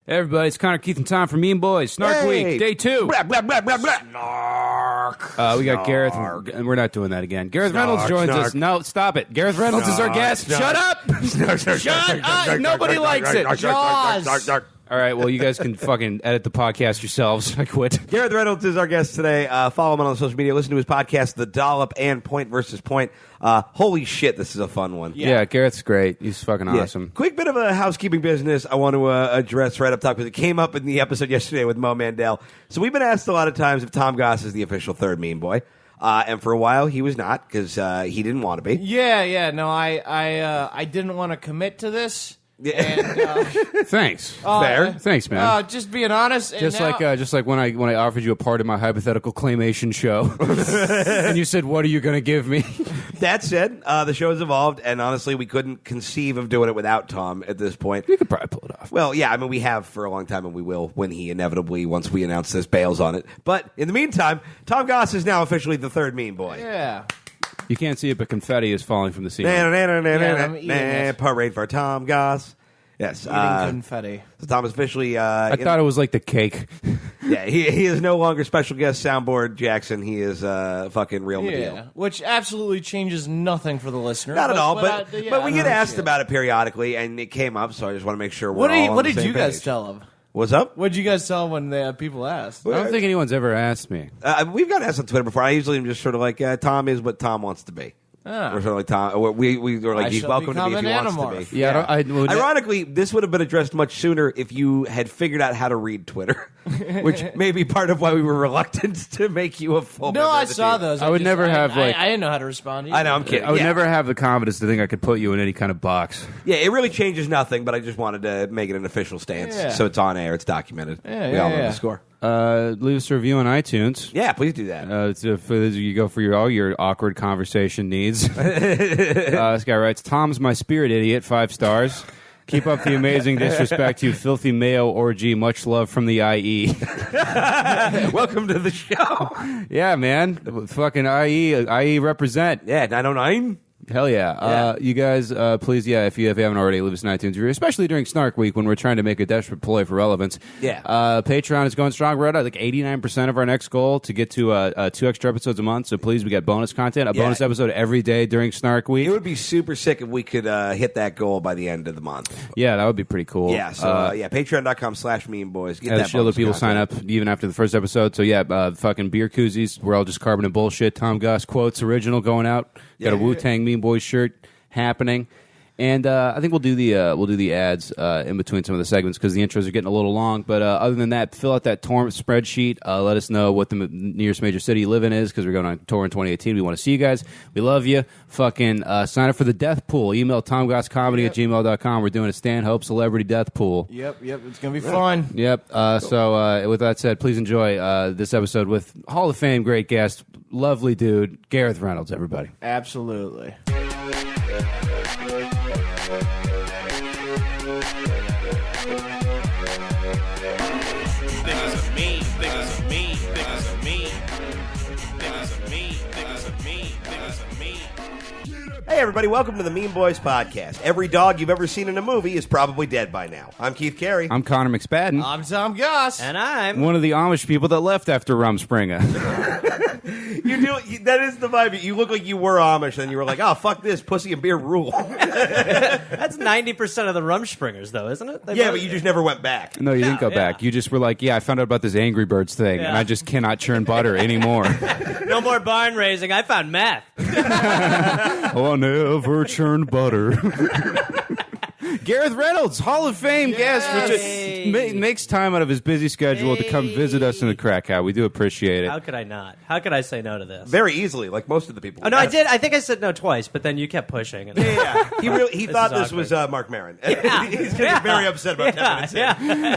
Hey everybody, it's Connor, Keith, and Tom from Mean Boys. Snark Week, Day 2. Blah, blah, blah, blah, blah. Snark. We got Gareth, and we're not doing that again. Gareth Reynolds joins us. No, stop it. Gareth Reynolds is our guest. Shut up! Shut up! Nobody likes it. Jaws! All right, well, you guys can fucking edit the podcast yourselves. I quit. Gareth Reynolds is our guest today. Follow him on social media. Listen to his podcast, The Dollop and Point versus Point. Holy shit, this is a fun one. Yeah, Gareth's great. He's fucking awesome. Quick bit of a housekeeping business I want to address right up top because it came up in the episode yesterday with Mo Mandel. So we've been asked a lot of times if Tom Goss is the official third Mean Boy. And for a while, he was not because he didn't want to be. No, I didn't want to commit to this. And, Thanks. Fair. Thanks, man. Just being honest. Just like when I offered you a part of my hypothetical claymation show, and you said, "What are you going to give me?" That said, the show has evolved, and honestly, we couldn't conceive of doing it without Tom at this point. We could probably pull it off. Well, yeah, I mean, we have for a long time, and we will when he inevitably, once we announce this, bails on it. But in the meantime, Tom Goss is now officially the third Mean Boy. Yeah. You can't see it, but confetti is falling from the ceiling. Parade for Tom Goss. Yes. Eating confetti. So Tom is officially... I thought it was like the cake. Yeah, he is no longer special guest soundboard Jackson. He is fucking real deal. Which absolutely changes nothing for the listener. Not at all, but we get asked about it periodically, and it came up, so I just want to make sure we're What all on the did same you guys page. tell him? What's up? What did you guys tell when the people asked? I don't think anyone's ever asked me. We've got asked on Twitter before. I usually am just sort of like, Tom is what Tom wants to be. Ah. We're sort of like Tom. We were like, he's welcome to be if he wants to be. Yeah. Ironically, this would have been addressed much sooner if you had figured out how to read Twitter, which may be part of why we were reluctant to make you a full member. No, I of the saw team. those. I would never have, like... I didn't know how to respond either. I know, I'm kidding. I would never have the confidence to think I could put you in any kind of box. Yeah, it really changes nothing, but I just wanted to make it an official stance. Yeah. So it's on air, it's documented. Yeah, we all know yeah. the score. Leave us a review on iTunes. Yeah, please do that. You go for all your awkward conversation needs. This guy writes, Tom's my spirit idiot, 5 stars. Keep up the amazing disrespect, you filthy mayo orgy. Much love from the IE. Welcome to the show. Yeah, man. Fucking IE represent. Yeah, 909. Hell yeah. You guys, please, if you haven't already, leave us an iTunes review, especially during Snark Week when we're trying to make a desperate play for relevance. Yeah. Patreon is going strong. We're at like 89% of our next goal to get to 2 extra episodes a month. So please, we got bonus content, bonus episode every day during Snark Week. It would be super sick if we could hit that goal by the end of the month. Yeah, that would be pretty cool. Yeah, so patreon.com/memeboys. Get that other people content. sign up even after the first episode. So fucking beer koozies. We're all just carbon and bullshit. Tom Goss quotes original going out. Got a Wu-Tang Mean Boys shirt happening, and I think we'll do the ads in between some of the segments because the intros are getting a little long. But other than that, fill out that tour spreadsheet. Let us know what the nearest major city you live in is because we're going on tour in 2018. We want to see you guys. We love you. Fucking sign up for the death pool. Email tomgosscomedy@gmail.com. We're doing a Stanhope celebrity death pool. Yep, it's gonna be fun. Yep. So with that said, please enjoy this episode with Hall of Fame great guest, lovely dude, Gareth Reynolds. Everybody. Absolutely. Hey everybody, welcome to the Mean Boys podcast. Every dog you've ever seen in a movie is probably dead by now. I'm Keith Carey. I'm Connor McSpadden. I'm Tom Goss. And I'm one of the Amish people that left after Rumspringa. That is the vibe. You look like you were Amish, and you were like, "Oh, fuck this, pussy and beer rule." That's 90% of the Rumspringers, though, isn't it? But you just never went back. No, you didn't go back. You just were like, I found out about this Angry Birds thing, and I just cannot churn butter anymore. No more barn raising. I found meth. I'll never churn butter. Gareth Reynolds, Hall of Fame guest, which makes time out of his busy schedule to come visit us in the Crack House. We do appreciate it. How could I not? How could I say no to this? Very easily, like most of the people. Oh, no, I did. I think I said no twice, but then you kept pushing. Yeah. He thought this was Mark Maron. He's going to get very upset about 10 minutes in.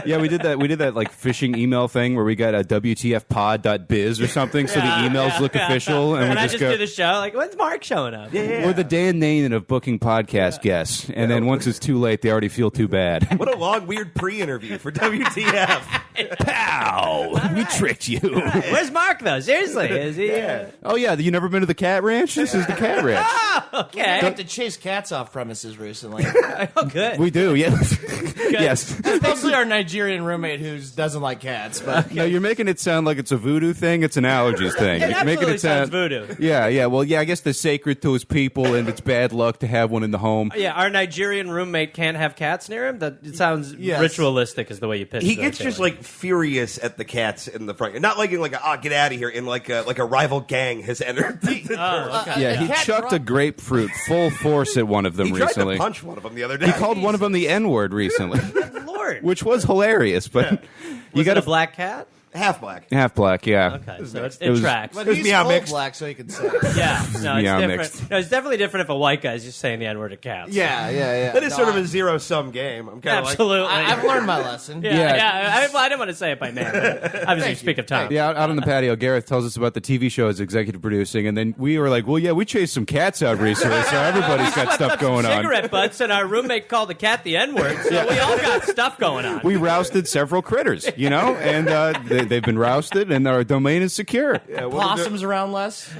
Yeah, we did that. We did that like phishing email thing where we got a WTFpod.biz or something, so the emails look official, and we I just do the show. Like, when's Mark showing up? We're the Dan Nain of booking podcast guests, and then once it's too late, they already feel too bad. What a long, weird pre-interview for WTF. Pow! We tricked you. Where's Mark, though? Seriously. Is he? Oh, yeah. You never been to the Cat Ranch? This is the Cat Ranch. Okay. I have to chase cats off premises recently. Oh, good. We do, yeah. Yes. It's mostly our Nigerian roommate who doesn't like cats. But No, you're making it sound like it's a voodoo thing. It's an allergies thing. It You're making absolutely it sounds voodoo. Yeah. Well, yeah. I guess they're sacred to his people, and it's bad luck to have one in the home. Yeah, our Nigerian roommate can't have cats near him. That it sounds Yes. ritualistic, is the way you pitch it. He gets just like furious at the cats in the front, not like in like a, get out of here, in like a rival gang has entered. Yeah, he cat chucked a grapefruit full force at one of them He tried recently. to punch one of them the other day. He called one of them the N-word recently, Lord. which was hilarious. But you Was got it a black cat? half black. half black, yeah. Okay, so it was- tracks. but was he's meow full mixed. black, so he can say it. Yeah, no, it's Meow different. mixed. No, it's definitely different if a white guy's just saying the N-word at cats. Yeah. That is sort of a zero-sum game. I'm kind of like, Absolutely. I've learned my lesson. Yeah. I didn't want to say it by name. But obviously, speak of Tom. Yeah, out on the patio, Gareth tells us about the TV show he's executive producing, and then we were like, well, yeah, we chased some cats out recently, so everybody's got stuff going on. Cigarette butts, and our roommate called the cat the N-word, so we all got stuff going on. We rousted several critters, and they've been rousted, and our domain is secure. Possums around less.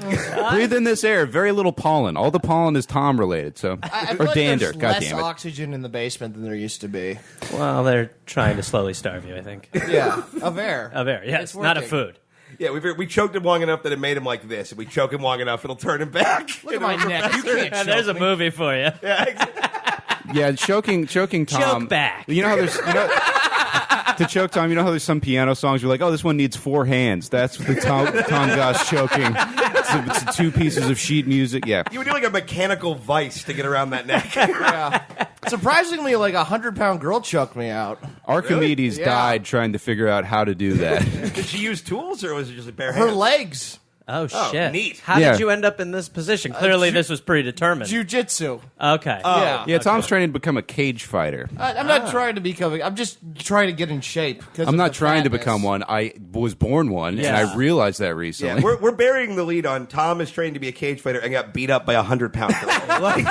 Breathe in this air. Very little pollen. All the pollen is Tom related. So I or feel like dander. there's God less damn it. oxygen in the basement than there used to be. Well, they're trying to slowly starve you, I think. Yeah, of air. Of air, yes, It's not of working. food. yeah, we choked him long enough that it made him like this. If we choke him long enough, it'll turn him back. Look at my neck. You can't And there's a choke me. movie for you. Yeah, choking Tom. Choke back. You know how there's to choke Tom. You know how there's some piano songs you're like, oh, this one needs 4 hands. That's the Tom Goss choking. It's 2 pieces of sheet music. Yeah. You would do like a mechanical vice to get around that neck. Yeah. Surprisingly, like a 100-pound girl choked me out. Archimedes Yeah. died trying to figure out how to do that. Did she use tools or was it just a bare Her hand? legs. Oh, shit. neat. How Yeah. did you end up in this position? Clearly, this was predetermined. Jiu-jitsu. Okay. Yeah. Yeah, Tom's training to become a cage fighter. I'm not trying to become. I'm just trying to get in shape. I'm not trying to become one. I was born one, and I realized that recently. Yeah, we're burying the lead on Tom is trained to be a cage fighter and got beat up by 100-pound girl. Like,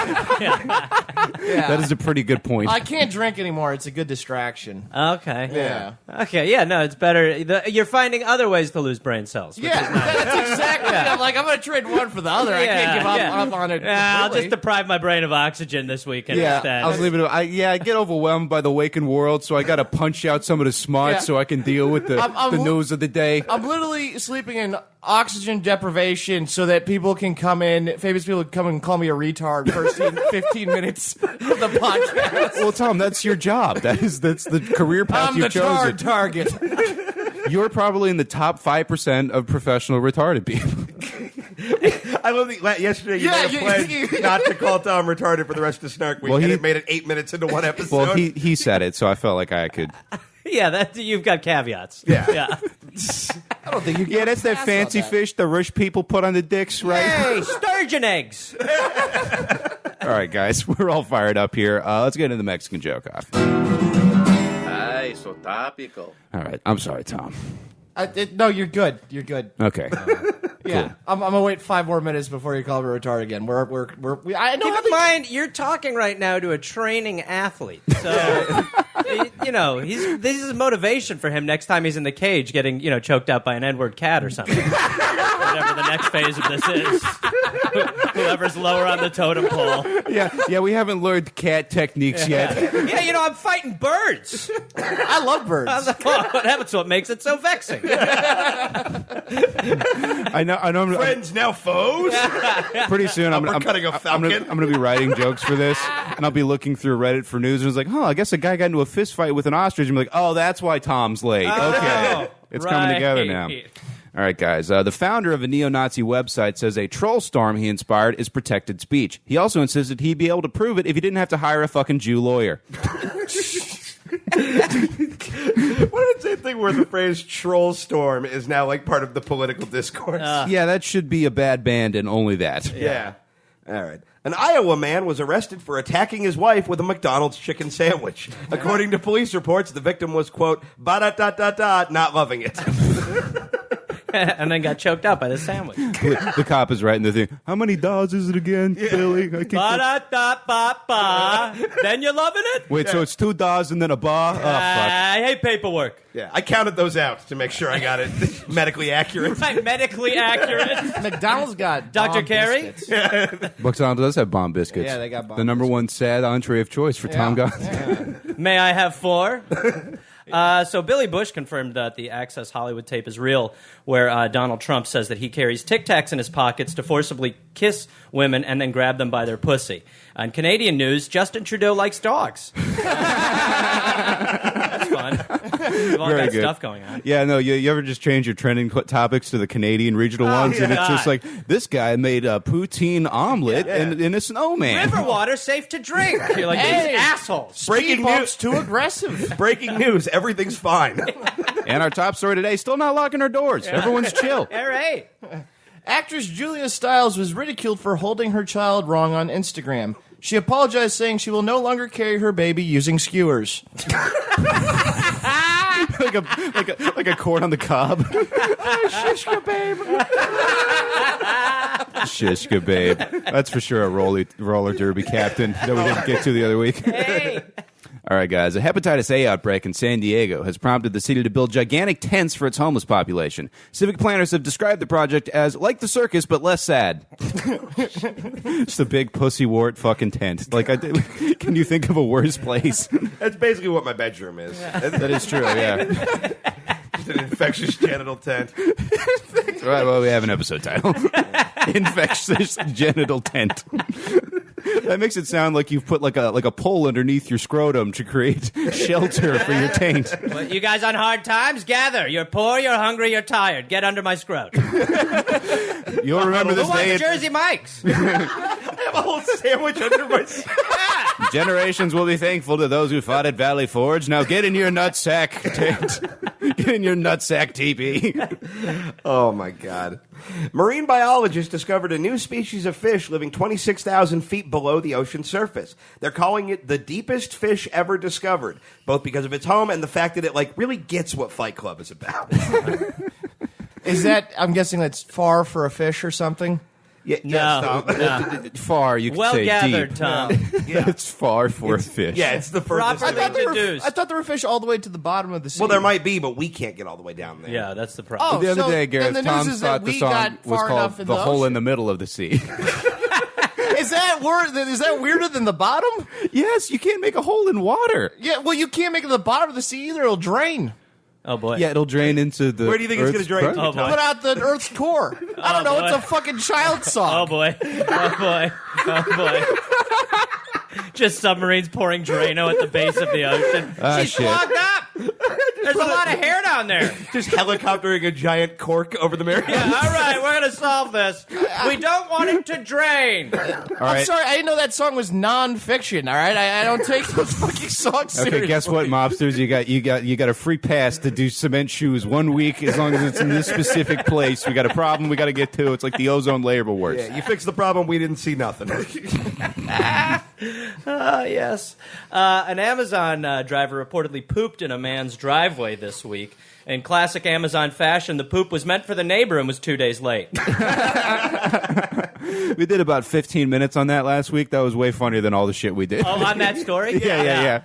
That is a pretty good point. I can't drink anymore. It's a good distraction. Okay. Yeah. Okay, yeah, no, it's better. You're finding other ways to lose brain cells. which Yeah, is nice. that's exactly. I'm like, I'm going to trade one for the other. I can't give up on it. Yeah, I'll completely. just deprive my brain of oxygen this weekend Yeah, instead. I was leaving it. I get overwhelmed by the waking world, so I got to punch out some of the smarts Yeah. so I can deal with the I'm- news of the day. I'm literally sleeping in oxygen deprivation so that people can come in, famous people can come and call me a retard first 15 minutes of the podcast. Well, Tom, that's your job. That's the career path I'm you've the chosen. target. You're probably in the top 5% of professional retarded people. I love that yesterday you Yeah, made a pledge not to call Tom retarded for the rest of Snark Week, Well, and he- it made it 8 minutes into one episode. Well, he said it, so I felt like I could. Yeah, you've got caveats. Yeah. Yeah. I don't think you Yeah, that's that pass on fancy that. fish the rich people put on the dicks, right? Hey, sturgeon eggs. All right, guys, we're all fired up here. Let's get into the Mexican joke off. Ay, so topical. All right, I'm sorry, Tom. No, you're good. You're good. Okay. Yeah, I'm gonna wait 5 more minutes before you call me retarded again. I know Keep how in mind, you're talking right now to a training athlete. So, this is motivation for him next time he's in the cage getting, choked out by an N-word cat or something. Whatever the next phase of this is. Whoever's lower on the totem pole. Yeah, we haven't learned cat techniques yet. Yeah, I'm fighting birds. I love birds. That's what makes it so vexing. I know. I'm friends now foes. pretty soon. I'm Uppercutting a falcon. I'm gonna be writing jokes for this, and I'll be looking through Reddit for news, and it's like, I guess a guy got into a fist fight with an ostrich. And I'm like, that's why Tom's late. Okay, it's coming together now. All right, guys. The founder of a neo-Nazi website says a troll storm he inspired is protected speech. He also insisted he'd be able to prove it if he didn't have to hire a fucking Jew lawyer. What is that thing where the phrase troll storm is now like part of the political discourse? Yeah, that should be a bad band and only that. Yeah. All right. An Iowa man was arrested for attacking his wife with a McDonald's chicken sandwich. According to police reports, the victim was, quote, ba-da-da-da-da, not loving it. and then got choked out by the sandwich. The cop is writing the thing. How many dollars is it again, Billy? Ba-da-da-ba-ba. Then you're loving it? Wait, so it's $2 and then a bar? Oh, fuck. I hate paperwork. Yeah, I counted those out to make sure I got it medically accurate. Right, medically accurate. McDonald's got Dr. bomb Carey? biscuits. McDonald's does have bomb biscuits. Yeah, they got bomb the number one sad entree of choice for Tom Goss. May I have 4? So Billy Bush confirmed that the Access Hollywood tape is real, where Donald Trump says that he carries Tic Tacs in his pockets to forcibly kiss women and then grab them by their pussy. On Canadian news, Justin Trudeau likes dogs. That's fun. We've all Very got good. stuff going on. Yeah, no, you ever just change your trending topics to the Canadian regional ones, and it's just like, this guy made a poutine omelet in a snowman. River water safe to drink. You're like, Hey. these assholes. Breaking news. Too aggressive. Breaking news. Everything's fine. And our top story today, still not locking her doors. Everyone's chill. All right. Actress Julia Stiles was ridiculed for holding her child wrong on Instagram. She apologized, saying she will no longer carry her baby using skewers. like a corn on the cob. Shishka babe. Shishka babe. That's for sure a roller derby captain that we didn't get to the other week. Hey. All right, guys. A hepatitis A outbreak in San Diego has prompted the city to build gigantic tents for its homeless population. Civic planners have described the project as like the circus, but less sad. Just a big pussy wart fucking tent. Can you think of a worse place? That's basically what my bedroom is. That is true, yeah. Just an infectious genital tent. All right, well, we have an episode title. Infectious Genital Tent. That makes it sound like you've put like a pole underneath your scrotum to create shelter for your taint. Well, you guys on hard times? Gather. You're poor, you're hungry, you're tired. Get under my scrot. You'll remember Who this wants day. Jersey Mike's? I have a whole sandwich under my... Generations will be thankful to those who fought at Valley Forge. Now get in your nutsack tent. Get in your nutsack teepee. Oh, my God. Marine biologists discovered a new species of fish living 26,000 feet below the ocean surface. They're calling it the deepest fish ever discovered, both because of its home and the fact that it really gets what Fight Club is about. Is that, I'm guessing that's far for a fish or something? Yes, No. Tom. No. Far, you could Well say gathered, deep. Tom. It's far for a fish. Yeah, it's the furthest. Properly deduced. I thought there were fish all the way to the bottom of the sea. Well, there might be, but we can't get all the way down there. Yeah, that's the problem. Oh, The other so day, then Gareth, the news Tom is that thought the we song got was far called enough in The the Hole ocean. in the Middle of the Sea. Is that weirder than the bottom? Yes, you can't make a hole in water. Yeah, well, you can't make it to the bottom of the sea either. It'll drain. Oh, boy. Yeah, ited drain into the. Where do you think it's Earth's gonna drain crust. to? Oh, boy. Put out the Earth's core. I don't know. boy. It's a fucking child song. Oh, boy. Oh, boy. Oh, boy. Just submarines pouring Drano at the base of the ocean. She's shit. clogged up. There's a lot of hair down there. Just helicoptering a giant cork over the Mariana. Yeah, all right, we're going to solve this. We don't want it to drain. All I'm right. sorry, I didn't know that song was non-fiction. All right, I don't take those fucking songs seriously. Okay, guess what, mobsters? You got a free pass to do cement shoes 1 week as long as it's in this specific place. We got a problem we got to get to. It's like the ozone layer, but worse. Yeah, you fixed the problem. We didn't see nothing. Yes. An Amazon driver reportedly pooped in a man's driveway this week. In classic Amazon fashion, the poop was meant for the neighbor and was 2 days late. We did about 15 minutes on that last week. That was way funnier than all the shit we did. Oh, on that story? yeah.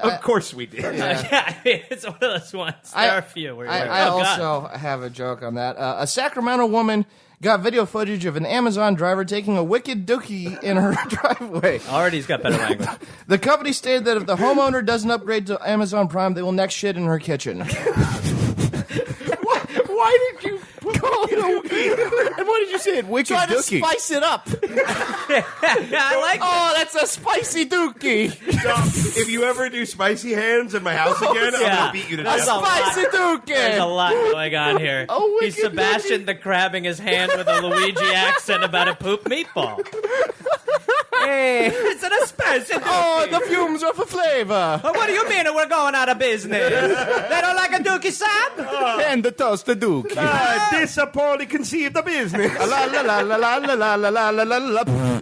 Of course we did. Yeah, it's one of those ones. There are a few. Where you're like, I oh, God. also have a joke on that. A Sacramento woman got video footage of an Amazon driver taking a wicked dookie in her driveway. Already he's got better language. The company stated that if the homeowner doesn't upgrade to Amazon Prime, they will next shit in her kitchen. Why did you call it a... And what did you say? It wicked Try to dookie. spice it up. I like Oh, that's a spicy dookie. If you ever do spicy hands in my house again, I'm Yeah. going to beat you to That's death. a lot. Spicy There's a dookie. lot going on here. Oh, He's wicked Sebastian the crabbing his hand with a Luigi accent about a poop meatball. Hey, it's an espresso. Oh, the fumes of a flavor. What do you mean we're going out of business? They don't like a dookie, Sam? And the toasted dookie. This a poorly conceived business. La la la la la la la la la la la.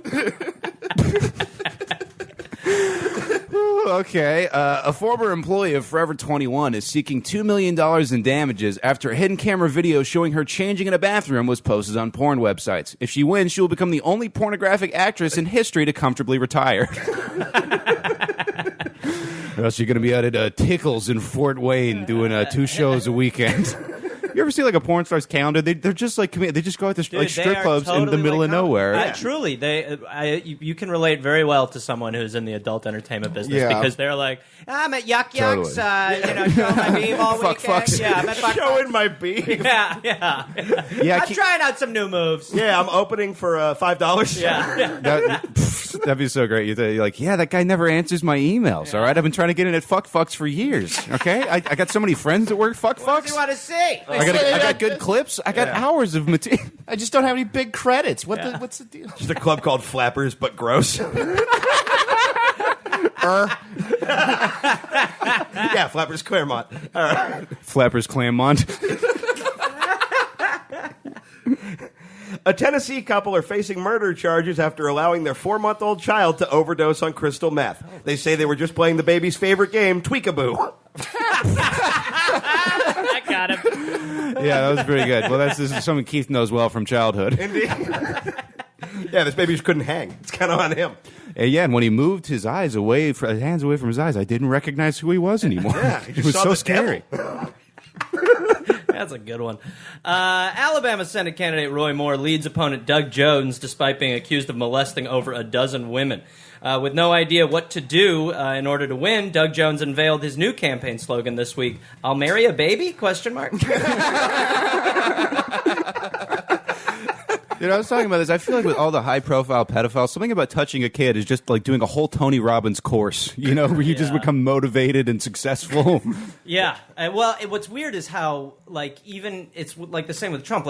Okay. A former employee of Forever 21 is seeking $2 million in damages after a hidden camera video showing her changing in a bathroom was posted on porn websites. If she wins, she will become the only pornographic actress in history to comfortably retire. Or else you're going to be out at Tickles in Fort Wayne doing 2 shows a weekend. You ever see like a porn star's calendar? They're just like they just go out to like strip clubs totally in the middle of nowhere. Truly, you can relate very well to someone who's in the adult entertainment business because they're like, I'm at Yuck Yucks, showing my beam all Fuck weekend. fucks. Yeah, I'm at Fuck Showing my beef. Yeah. I'm trying out some new moves. Yeah, I'm opening for $5. Yeah. That'd be so great. You're like, yeah, that guy never answers my emails. All right, I've been trying to get in at Fuck Fucks for years. Okay, I got so many friends that work Fuck What do Fucks. you want to see? I got good clips. I got hours of material. I just don't have any big credits. What's the deal? Just a club called Flappers, but gross. Yeah, Flappers Claremont. All right. Flappers Claremont. A Tennessee couple are facing murder charges after allowing their 4-month-old child to overdose on crystal meth. They say they were just playing the baby's favorite game, Tweakaboo. I got him. Yeah, that was pretty good. Well, this is something Keith knows well from childhood. Indeed. Yeah, this baby just couldn't hang. It's kind of on him. Yeah, and when he moved his hands away from his eyes, I didn't recognize who he was anymore. Yeah, it was so scary. That's a good one. Alabama Senate candidate Roy Moore leads opponent Doug Jones despite being accused of molesting over a dozen women. With no idea what to do in order to win, Doug Jones unveiled his new campaign slogan this week, "I'll marry a baby?" ? I was talking about this. I feel like with all the high-profile pedophiles, something about touching a kid is just like doing a whole Tony Robbins course, where you just become motivated and successful. Yeah. What's weird is how, even it's like the same with Trump.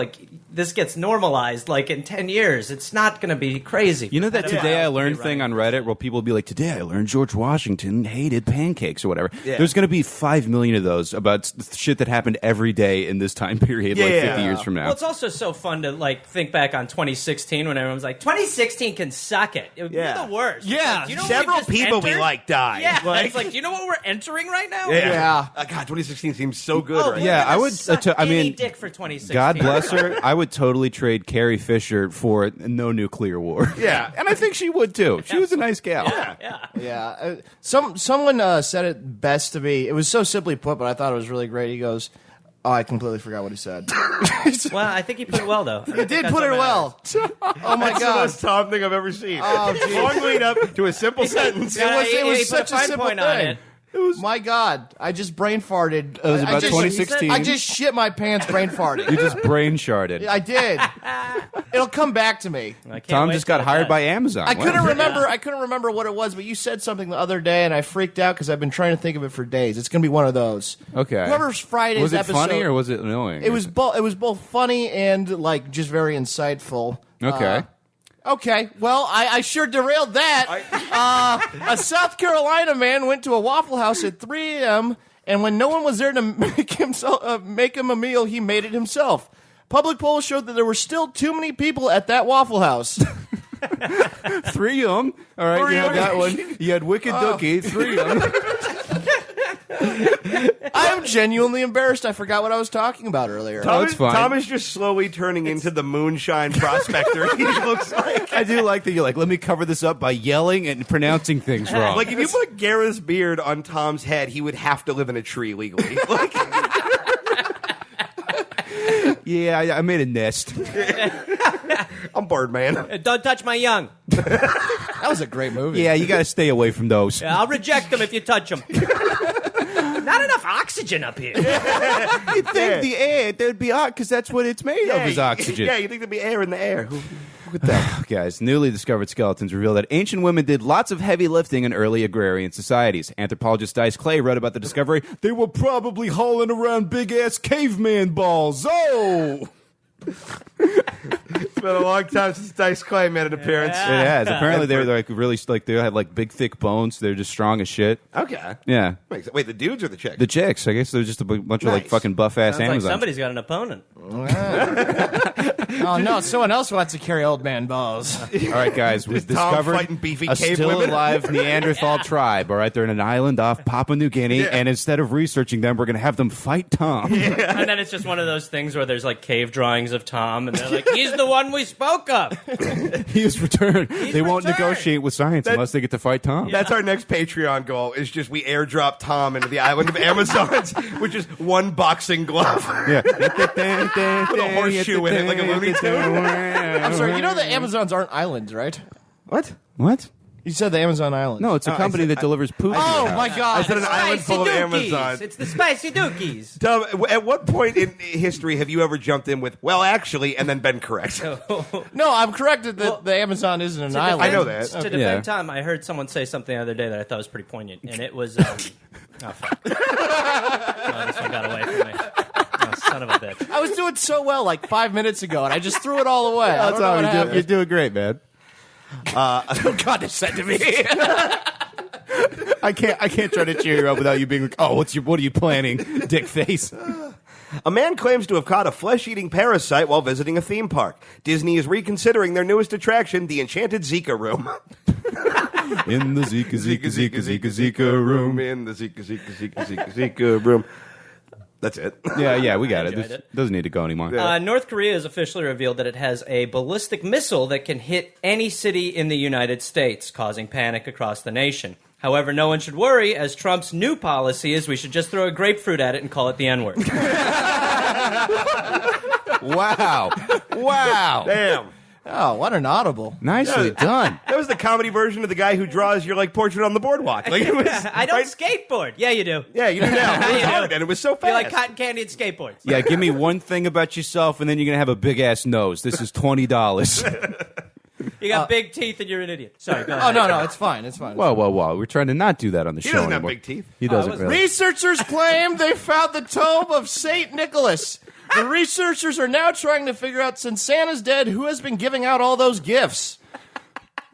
This gets normalized. In 10 years, it's not going to be crazy. You know that Today I Learned thing on Reddit where people will be like, today I learned George Washington hated pancakes or whatever. Yeah. There's going to be 5 million of those about shit that happened every day in this time period, 50 years from now. Well, it's also so fun to, think back on 2016 when everyone was like, 2016 can suck it. You're the worst. Yeah. Do you know Several people we died. Yeah. It's do you know what we're entering right now? Yeah. God, 2016 seems so good right yeah, now. I would. Any dick for 2016. God bless her. I would totally trade Carrie Fisher for no nuclear war. Yeah. And I think she would too. She was a nice gal. Yeah. Someone said it best to me. It was so simply put, but I thought it was really great. He goes, "Oh, I completely forgot what he said." Well, I think he put it well, though. He did put it well. Oh my That's the god! most Tom thing I've ever seen. Oh, geez. Long lead up to a simple sentence. It was he put such a a fine simple point thing. on it. It was my god! I just brain farted. It was about 2016. I just shit my pants brain farting. You just brain sharded. I did. It'll come back to me. Tom just got hired by Amazon. I couldn't remember. I couldn't remember what it was, but you said something the other day, and I freaked out because I've been trying to think of it for days. It's going to be one of those. Okay. Whoever's Friday's Was it episode, funny or was it annoying? It was both. It was both funny and just very insightful. Okay. Okay, well, I sure derailed that. A South Carolina man went to a Waffle House at 3 a.m., and when no one was there to make him a meal, he made it himself. Public polls showed that there were still too many people at that Waffle House. 3 of them. All right, you had that one. You had Wicked Dookie, 3 of them. I am genuinely embarrassed. I forgot what I was talking about earlier. It's fine. Tom is just slowly turning into the moonshine prospector. He looks like. I do like that you're like, let me cover this up by yelling and pronouncing things wrong. Like, if you put Gareth's beard on Tom's head, he would have to live in a tree legally. Like, yeah, I made a nest. I'm Birdman. Don't touch my young. That was a great movie. Yeah, you got to stay away from those. I'll reject them if you touch them. Not enough oxygen up here. You'd think the air, there'd be because that's what it's made of is oxygen. Yeah, you think there'd be air in the air. Look at that. Guys, newly discovered skeletons reveal that ancient women did lots of heavy lifting in early agrarian societies. Anthropologist Dice Clay wrote about the discovery. They were probably hauling around big-ass caveman balls. Oh! It's been a long time since Dice Clay made an appearance. It has. Apparently, they're like really like they have like big, thick bones. They're just strong as shit. Okay. Yeah. Wait, the dudes or the chicks? The chicks. I guess they're just a bunch of like Nice. fucking buff ass Sounds like Amazons. somebody's got an opponent. Oh no, someone else wants to carry old man balls. All right, guys, we've Tom discovered fighting beefy a cave still women. alive Neanderthal tribe. All right, they're in an island off Papua New Guinea, and instead of researching them, we're going to have them fight Tom. And then it's just one of those things where there's like cave drawings of Tom, and they're like, he's the one we spoke of. He has returned. They won't returned. negotiate with science unless they get to fight Tom. That's our next Patreon goal. Is just we airdrop Tom into the island of Amazons, which is one boxing glove. Yeah. With a horseshoe in it, like a Looney Tune. I'm sorry, you know the Amazons aren't islands, right? What? What? You said the Amazon island. No, it's a company that delivers poop. to your Oh house. my god. I said an island full of Spicy Amazons. Dookies. It's the spicy dookies. Tom, at what point in history have you ever jumped in with, well, actually, and then been correct? No, I'm corrected that the Amazon isn't an island. I know that. To defend Yeah. Tom, I heard someone say something the other day that I thought was pretty poignant, and it was, oh, fuck. Oh, this one got away from me. Oh, son of a bitch. I was doing so well like 5 minutes ago, and I just threw it all away. I That's don't know how what you're doing. happened. You're doing great, man. Condescend to me. I can't try to cheer you up without you being like, oh, what are you planning, dick face? A man claims to have caught a flesh-eating parasite while visiting a theme park. Disney is reconsidering their newest attraction, the Enchanted Zika Room. In the Zika room. In the Zika room. That's it. Yeah, we got it. enjoyed This it. doesn't need to go anymore. North Korea has officially revealed that it has a ballistic missile that can hit any city in the United States, causing panic across the nation. However, no one should worry, as Trump's new policy is we should just throw a grapefruit at it and call it the N-word. Wow. Damn. Oh, what an audible. Nicely done. That was the comedy version of the guy who draws your like portrait on the boardwalk. Like it was. I don't skateboard. Yeah, you do. Yeah, you do now. It was You do. hard, and it was so fast. You like cotton candy and skateboards. Yeah, give me one thing about yourself, and then you're going to have a big-ass nose. This is $20. You got big teeth and you're an idiot. Sorry, go ahead. Oh, no, it's fine. It's fine. Whoa. We're trying to not do that on the He show doesn't have anymore. big teeth. He doesn't wasn't- really. Researchers claim they found the tomb of St. Nicholas. The researchers are now trying to figure out, since Santa's dead, who has been giving out all those gifts.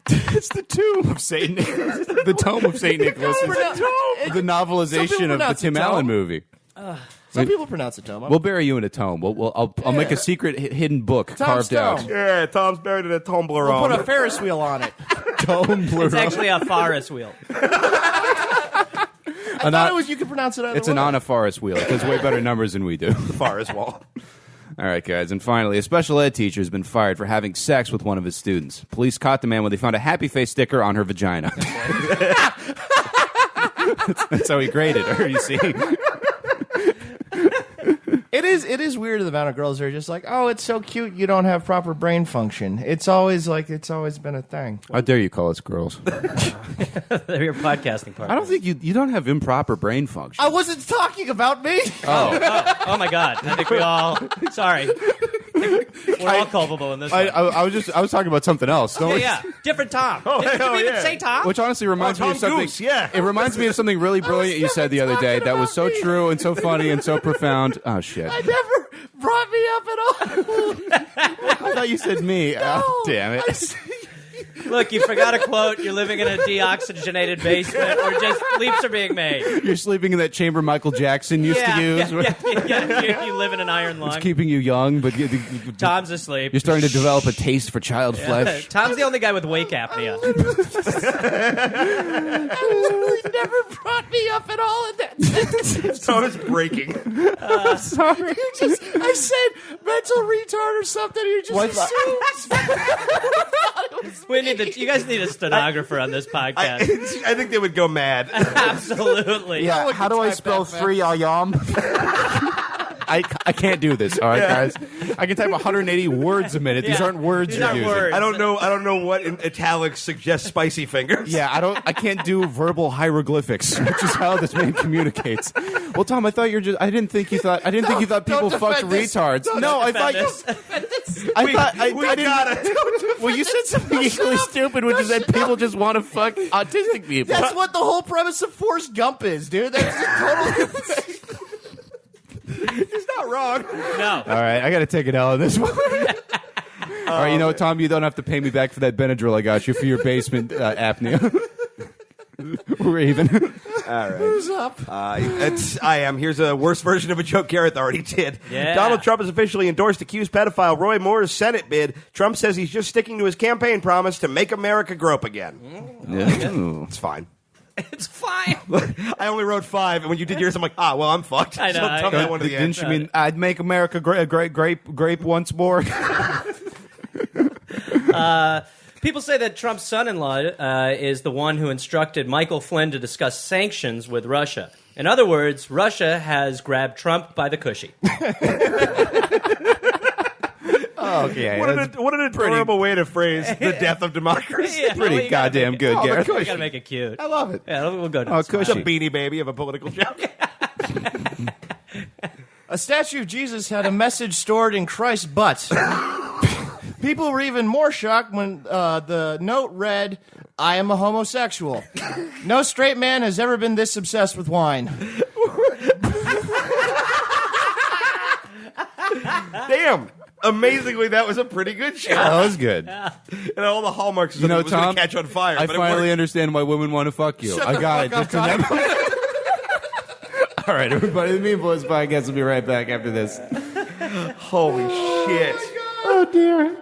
It's the tomb of Saint Nicholas. The tomb of Saint Nicholas is the novelization of the pronounce it Tim tomb. Allen movie. Some people pronounce it tomb. We'll bury you in a tome. I'll make a secret hidden book carved out. tomb. Yeah, Tom's buried in a Tumblr. We'll put a Ferris wheel on it. It's actually a Forest wheel. I thought it was you could pronounce it either It's way. an Anna Forest wheel. It does way better numbers than we do. Forest wall. All right, guys. And finally, a special ed teacher has been fired for having sex with one of his students. Police caught the man when they found a happy face sticker on her vagina. That's how he graded her, you see. It is weird the amount of girls that are just like, oh, it's so cute you don't have proper brain function. It's always been a thing. How dare you call us girls? They're your podcasting partner. I don't think you don't have improper brain function. I wasn't talking about me. Oh my God! I think we all. Sorry, we're all culpable in this. one. I was talking about something else. Don't Yeah, different Tom. Did hell you even yeah. say Tom? Which honestly reminds me Tom of something. Goose, yeah. It reminds me of something really brilliant you said the other day that was so true and so funny and so profound. Oh shit! I never brought me up at all. I thought you said me. Oh, damn it! Look, you forgot a quote. You're living in a deoxygenated basement, or just leaps are being made. You're sleeping in that chamber Michael Jackson used to use. Yeah. You live in an iron lung. It's keeping you young, but Tom's asleep. you're starting to develop a taste for child flesh. Tom's the only guy with wake apnea. Literally never brought me up at all in that sentence. Tom is breaking. Sorry. I said mental retard or something. You just assumed. You guys need a stenographer on this podcast. I think they would go mad. Absolutely. Yeah, one how can do I type spell that fast. 3 ayam? I can't do this, all right, guys? I can type 180 words a minute. These Yeah. aren't words These you're aren't using. words. I don't know what in italics suggests spicy fingers. Yeah, I can't do verbal hieroglyphics, which is how this man communicates. Well, Tom, I didn't think you thought people don't fucked defend this. retards. No, I thought We got it. Well, you said something equally stupid, which is that people just want to fuck autistic people. That's what the whole premise of Forrest Gump is, dude. That's just totally. He's not wrong. No. All right, I got to take it out on this one. All right, you know what, Tom? You don't have to pay me back for that Benadryl I got you for your basement apnea. We're even. All right. Who's up? I am. Here's a worse version of a joke Gareth already did. Yeah. Donald Trump has officially endorsed accused pedophile Roy Moore's Senate bid. Trump says he's just sticking to his campaign promise to make America grope again. It's fine. It's fine. I only wrote 5, and when you did yours, I'm like, well, I'm fucked. I know. So tell me that one to the end. Didn't you mean I'd make America grape once more? People say that Trump's son-in-law is the one who instructed Michael Flynn to discuss sanctions with Russia. In other words, Russia has grabbed Trump by the cushy. Okay. What an adorable way to phrase the death of democracy. Yeah, Pretty well, you gotta goddamn make good, it, Gareth. You gotta make it cute. I love it. Yeah, we'll go to Oh, It's cushy. a beanie baby of a political joke. A statue of Jesus had a message stored in Christ's butt. People were even more shocked when the note read, "I am a homosexual. No straight man has ever been this obsessed with wine." Damn. Amazingly, that was a pretty good shot. That was good. And all the hallmarks of You know, it was going Tom, to catch on fire. I but it finally worked. understand why women want to fuck you. Shut I the got fuck it. up, Just remember. All right, everybody. The Mean Boys podcast will be right back after this. Holy shit. Oh, dear.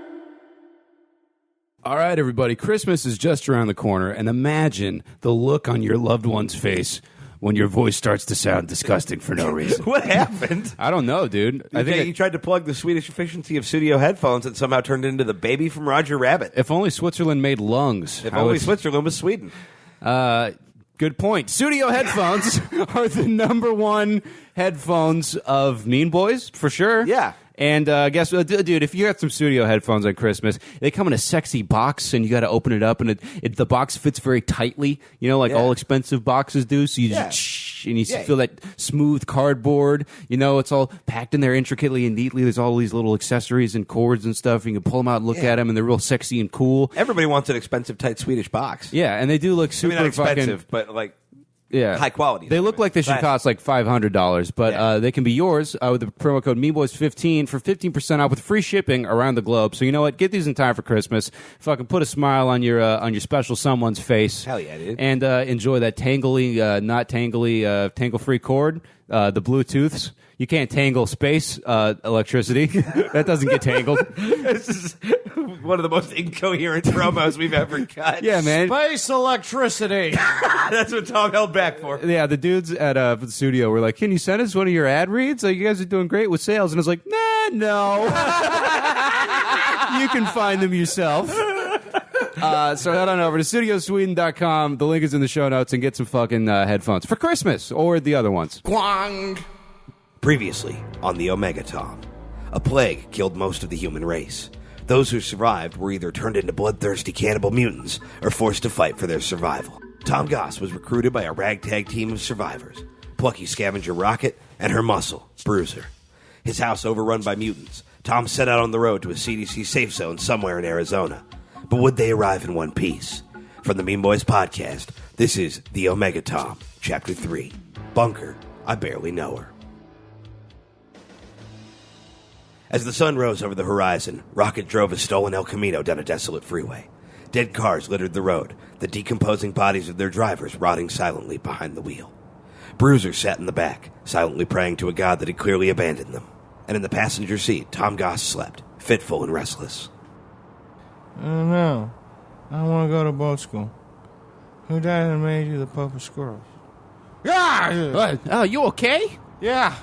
All right, everybody. Christmas is just around the corner, and imagine the look on your loved one's face when your voice starts to sound disgusting for no reason. What happened? I don't know, dude. I think You tried to plug the Swedish efficiency of studio headphones and somehow turned into the baby from Roger Rabbit. if only Switzerland made lungs. If I only would- Switzerland was Sweden. Good point. Studio headphones are the #1 headphones of Mean Boys, for sure. Yeah. And guess what, dude? If you got some studio headphones on Christmas, they come in a sexy box, and you got to open it up, and the box fits very tightly. You know, like Yeah. all expensive boxes do. So you Yeah. just and you Yeah. feel that smooth cardboard. You know, it's all packed in there intricately and neatly. There's all these little accessories and cords and stuff. You can pull them out and look at them, and they're real sexy and cool. Everybody wants an expensive, tight Swedish box. Yeah, and they do look I super mean, not expensive, fucking. but like Yeah, high quality. They look like they should Classic. cost like $500, but Yeah. they can be yours with the promo code MeanBoys15 for 15% off with free shipping around the globe. So you know what? Get these in time for Christmas. Fucking put a smile on your special someone's face. Hell yeah, dude. And enjoy that tangly, not tangly, tangle-free cord. The Bluetooths. You can't tangle space electricity. That doesn't get tangled. This is one of the most incoherent promos we've ever cut. Yeah, man. Space electricity. That's what Tom held back for. Yeah, the dudes at the studio were like, "Can you send us one of your ad reads? Like, you guys are doing great with sales." And I was like, "Nah, no. You can find them yourself." So head on over to studiosweden.com. The link is in the show notes, and get some fucking headphones for Christmas or the other ones. Quang. Previously on the Omega Tom, a plague killed most of the human race. Those who survived were either turned into bloodthirsty cannibal mutants or forced to fight for their survival. Tom Goss was recruited by a ragtag team of survivors, plucky scavenger Rocket and her muscle, Bruiser. His house overrun by mutants, Tom set out on the road to a CDC safe zone somewhere in Arizona. But would they arrive in one piece? From the Mean Boys podcast, this is the Omega Tom, Chapter 3, Bunker, I Barely Know Her. As the sun rose over the horizon, Rocket drove a stolen El Camino down a desolate freeway. Dead cars littered the road, the decomposing bodies of their drivers rotting silently behind the wheel. Bruiser sat in the back, silently praying to a god that had clearly abandoned them. And in the passenger seat, Tom Goss slept, fitful and restless. I don't know. I want to go to boat school. Who died and made you the Pope of Squirrels? Yeah! Oh, you okay? Yeah.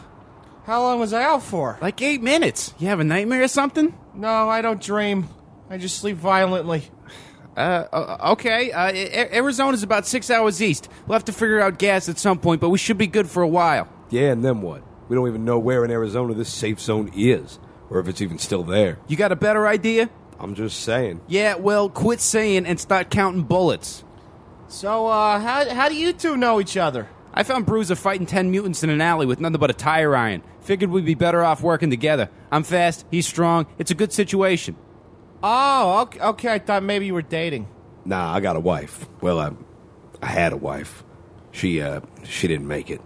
How long was I out for? Like 8 minutes. You have a nightmare or something? No, I don't dream. I just sleep violently. Okay. Arizona's about 6 hours east. We'll have to figure out gas at some point, but we should be good for a while. Yeah, and then what? We don't even know where in Arizona this safe zone is, or if it's even still there. You got a better idea? I'm just saying. Yeah, well, quit saying and start counting bullets. So, how do you two know each other? I found Bruiser fighting 10 mutants in an alley with nothing but a tire iron. Figured we'd be better off working together. I'm fast, he's strong, it's a good situation. Oh, okay. I thought maybe you were dating. Nah, I got a wife. Well, I had a wife. She didn't make it.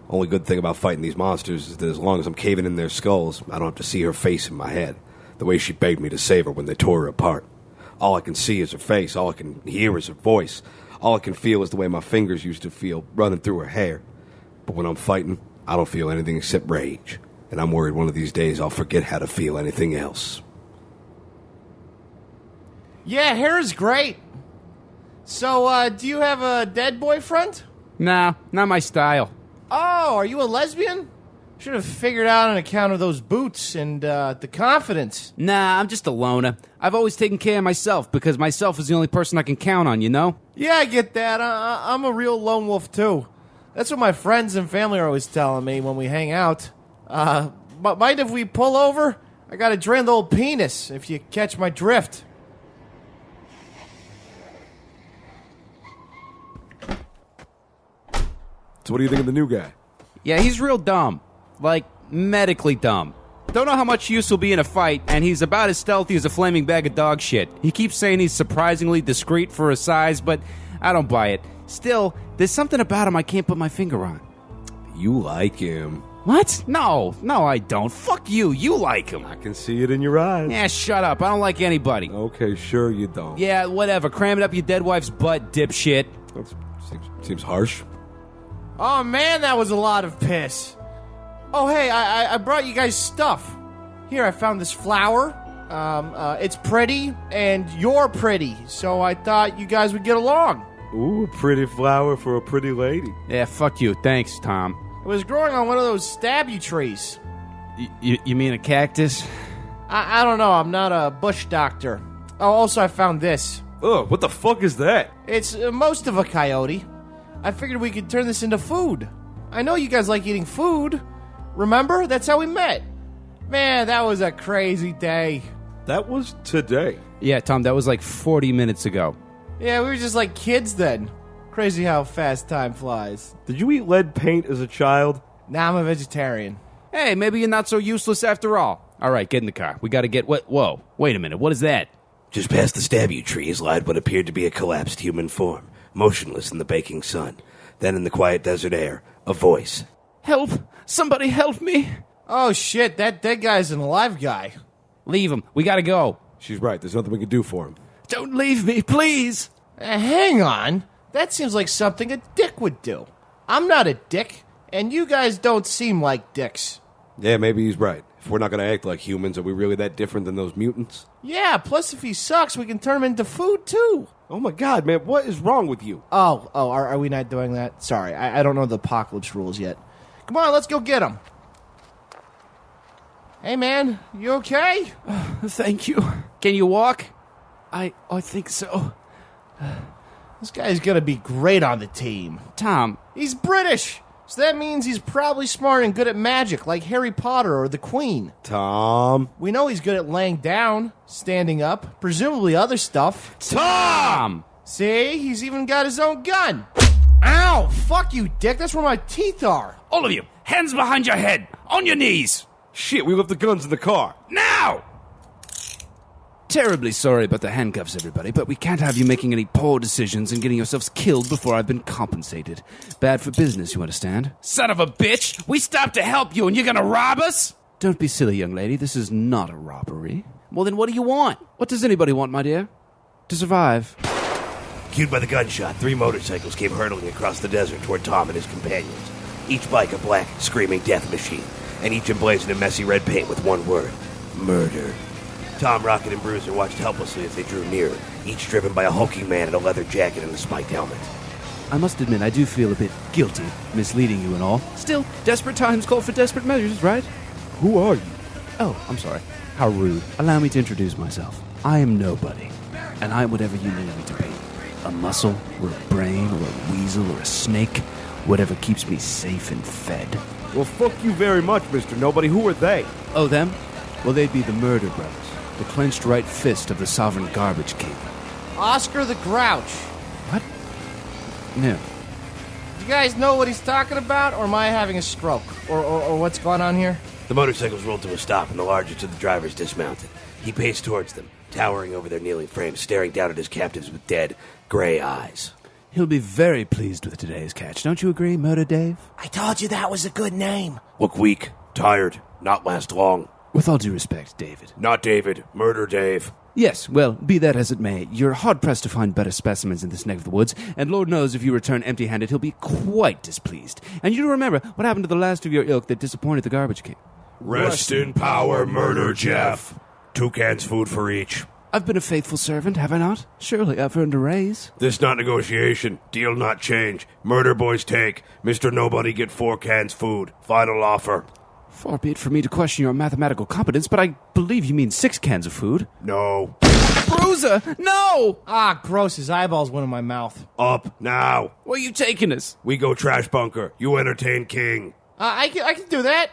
Only good thing about fighting these monsters is that as long as I'm caving in their skulls, I don't have to see her face in my head. The way she begged me to save her when they tore her apart. All I can see is her face. All I can hear is her voice. All I can feel is the way my fingers used to feel running through her hair. But when I'm fighting, I don't feel anything except rage. And I'm worried one of these days I'll forget how to feel anything else. Yeah, hair is great. So, do you have a dead boyfriend? Nah, not my style. Oh, are you a lesbian? Should have figured out on account of those boots and the confidence. Nah, I'm just a loner. I've always taken care of myself because myself is the only person I can count on, you know? Yeah, I get that. I'm a real lone wolf, too. That's what my friends and family are always telling me when we hang out. But mind if we pull over? I gotta drain the old penis, if you catch my drift. So what do you think of the new guy? Yeah, he's real dumb. Like, medically dumb. Don't know how much use he'll be in a fight, and he's about as stealthy as a flaming bag of dog shit. He keeps saying he's surprisingly discreet for his size, but I don't buy it. Still, there's something about him I can't put my finger on. You like him. What? No, I don't. Fuck you. You like him. I can see it in your eyes. Yeah, shut up. I don't like anybody. Okay, sure you don't. Yeah, whatever. Cram it up your dead wife's butt, dipshit. That seems harsh. Oh, man, that was a lot of piss. Oh, hey, I brought you guys stuff. Here, I found this flower. It's pretty, and you're pretty, so I thought you guys would get along. Ooh, a pretty flower for a pretty lady. Yeah, fuck you. Thanks, Tom. It was growing on one of those stab-you trees. You mean a cactus? I don't know, I'm not a bush doctor. Oh, also, I found this. Ugh, what the fuck is that? It's most of a coyote. I figured we could turn this into food. I know you guys like eating food. Remember? That's how we met. Man, that was a crazy day. That was today. Yeah, Tom, that was like 40 minutes ago. Yeah, we were just like kids then. Crazy how fast time flies. Did you eat lead paint as a child? Now I'm a vegetarian. Hey, maybe you're not so useless after all. All right, get in the car. We gotta get what? Whoa, wait a minute. What is that? Just past the stab-you trees lied what appeared to be a collapsed human form, motionless in the baking sun. Then in the quiet desert air, a voice. Help! Somebody help me! Oh shit, that dead guy's an alive guy. Leave him. We gotta go. She's right. There's nothing we can do for him. Don't leave me, please! Hang on. That seems like something a dick would do. I'm not a dick, and you guys don't seem like dicks. Yeah, maybe he's right. If we're not going to act like humans, are we really that different than those mutants? Yeah, plus if he sucks, we can turn him into food, too. Oh my god, man, what is wrong with you? Are we not doing that? Sorry, I don't know the apocalypse rules yet. Come on, let's go get him. Hey, man, you okay? Thank you. Can you walk? I think so. This guy's gonna be great on the team. Tom. He's British, so that means he's probably smart and good at magic, like Harry Potter or the Queen. Tom. We know he's good at laying down, standing up, presumably other stuff. Tom! See, he's even got his own gun. Ow! Fuck you, dick. That's where my teeth are. All of you, hands behind your head, on your knees. Shit, we left the guns in the car. Now! Terribly sorry about the handcuffs, everybody, but we can't have you making any poor decisions and getting yourselves killed before I've been compensated. Bad for business, you understand? Son of a bitch! We stopped to help you and you're gonna rob us? Don't be silly, young lady. This is not a robbery. Well, then what do you want? What does anybody want, my dear? To survive. Cued by the gunshot, 3 motorcycles came hurtling across the desert toward Tom and his companions. Each bike a black, screaming death machine, and each emblazoned in messy red paint with one word: murder. Tom, Rocket, and Bruiser watched helplessly as they drew nearer, each driven by a hulking man in a leather jacket and a spiked helmet. I must admit, I do feel a bit guilty, misleading you and all. Still, desperate times call for desperate measures, right? Who are you? Oh, I'm sorry. How rude. Allow me to introduce myself. I am nobody, and I am whatever you need me to be. A muscle, or a brain, or a weasel, or a snake. Whatever keeps me safe and fed. Well, fuck you very much, Mr. Nobody. Who are they? Oh, them? Well, they'd be the Murder Brothers. The clenched right fist of the sovereign garbage king. Oscar the Grouch. What? No. Do you guys know what he's talking about, or am I having a stroke? Or what's going on here? The motorcycles rolled to a stop, and the largest of the drivers dismounted. He paced towards them, towering over their kneeling frames, staring down at his captives with dead, gray eyes. He'll be very pleased with today's catch. Don't you agree, Murder Dave? I told you that was a good name. Look weak, tired, not last long. With all due respect, David. Not David. Murder Dave. Yes, well, be that as it may, you're hard-pressed to find better specimens in this neck of the woods, and Lord knows if you return empty-handed, he'll be quite displeased. And you remember what happened to the last of your ilk that disappointed the garbage king. Rest in power, Murder Jeff. 2 cans food for each. I've been a faithful servant, have I not? Surely I've earned a raise. This not negotiation. Deal not change. Murder boys take. Mr. Nobody get 4 cans food. Final offer. Far be it for me to question your mathematical competence, but I believe you mean 6 cans of food. No. Bruiser, no! Ah, gross. His eyeballs went in my mouth. Up now. Where are you taking us? We go trash bunker. You entertain King. I can do that.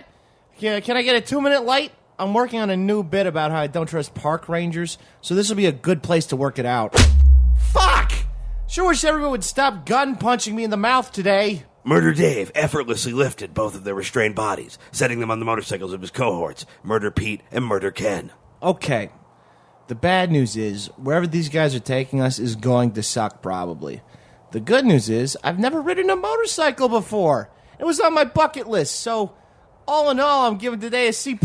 Can I get a 2-minute light? I'm working on a new bit about how I don't trust park rangers, so this will be a good place to work it out. Fuck! Sure wish everyone would stop gun punching me in the mouth today. Murder Dave effortlessly lifted both of their restrained bodies, setting them on the motorcycles of his cohorts, Murder Pete and Murder Ken. Okay. The bad news is, wherever these guys are taking us is going to suck, probably. The good news is, I've never ridden a motorcycle before. It was on my bucket list, so all in all, I'm giving today a C+.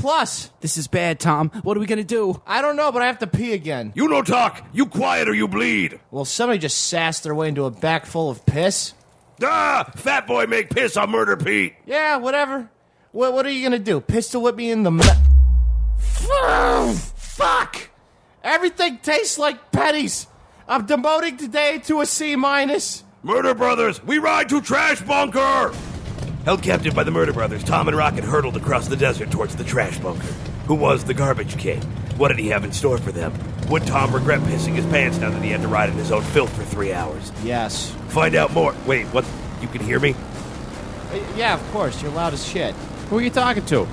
This is bad, Tom. What are we gonna do? I don't know, but I have to pee again. You no talk. You quiet or you bleed. Well, somebody just sassed their way into a back full of piss. Ah! Fat boy make piss on Murder Pete. Yeah, whatever. What are you gonna do? Pistol whip me in the Fuck! Everything tastes like pennies. I'm demoting today to a C-. Murder Brothers, we ride to Trash Bunker! Held captive by the Murder Brothers, Tom and Rocket hurtled across the desert towards the Trash Bunker. Who was the Garbage King? What did he have in store for them? Would Tom regret pissing his pants now that he had to ride in his own filth for 3 hours? Yes. Find out more. Wait, what? You can hear me? Yeah, of course. You're loud as shit. Who are you talking to?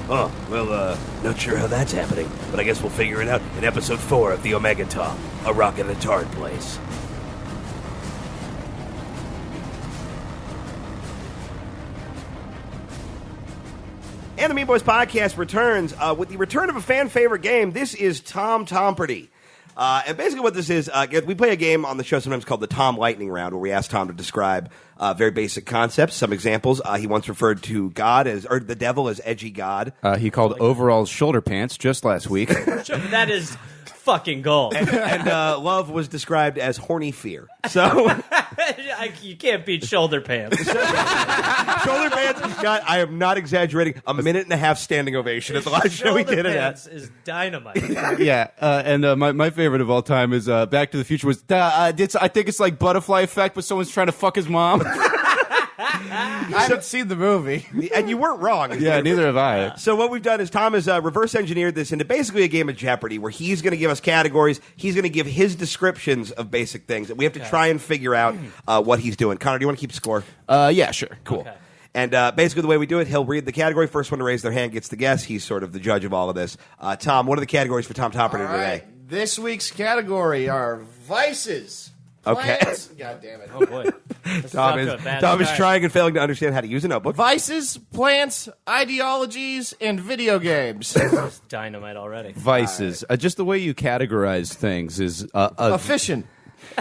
Oh, well, not sure how that's happening, but I guess we'll figure it out in episode 4 of the Omega Tom, A Rock in a Tard Place. And the Mean Boys podcast returns with the return of a fan favorite game. This is Tom Tomperty. And basically what this is, we play a game on the show sometimes called the Tom Lightning Round, where we ask Tom to describe very basic concepts. Some examples, he once referred to God or the devil as edgy God. He called overalls shoulder pants just last week. That is fucking gold. And love was described as horny fear. So You can't beat shoulder pants. shoulder pants, God, I am not exaggerating, a minute and a half standing ovation at the last show we did it at. Pants is dynamite. Yeah, and my favorite of all time is Back to the Future was, I think it's like Butterfly Effect, but someone's trying to fuck his mom. I haven't seen the movie. And you weren't wrong. Yeah, neither have I. So what we've done is Tom has reverse engineered this into basically a game of Jeopardy, where he's going to give us categories. He's going to give his descriptions of basic things, and we have to try and figure out what he's doing. Connor, do you want to keep score? Yeah, sure. Cool. Okay. And basically the way we do it, he'll read the category. First one to raise their hand gets the guess. He's sort of the judge of all of this. Tom, what are the categories for Tom Tomperty today? This week's category are vices. Okay. Plants. God damn it. Oh boy. Tom is trying and failing to understand how to use a notebook. Vices, plants, ideologies, and video games. It's dynamite already. Vices. Just the way you categorize things is Efficient.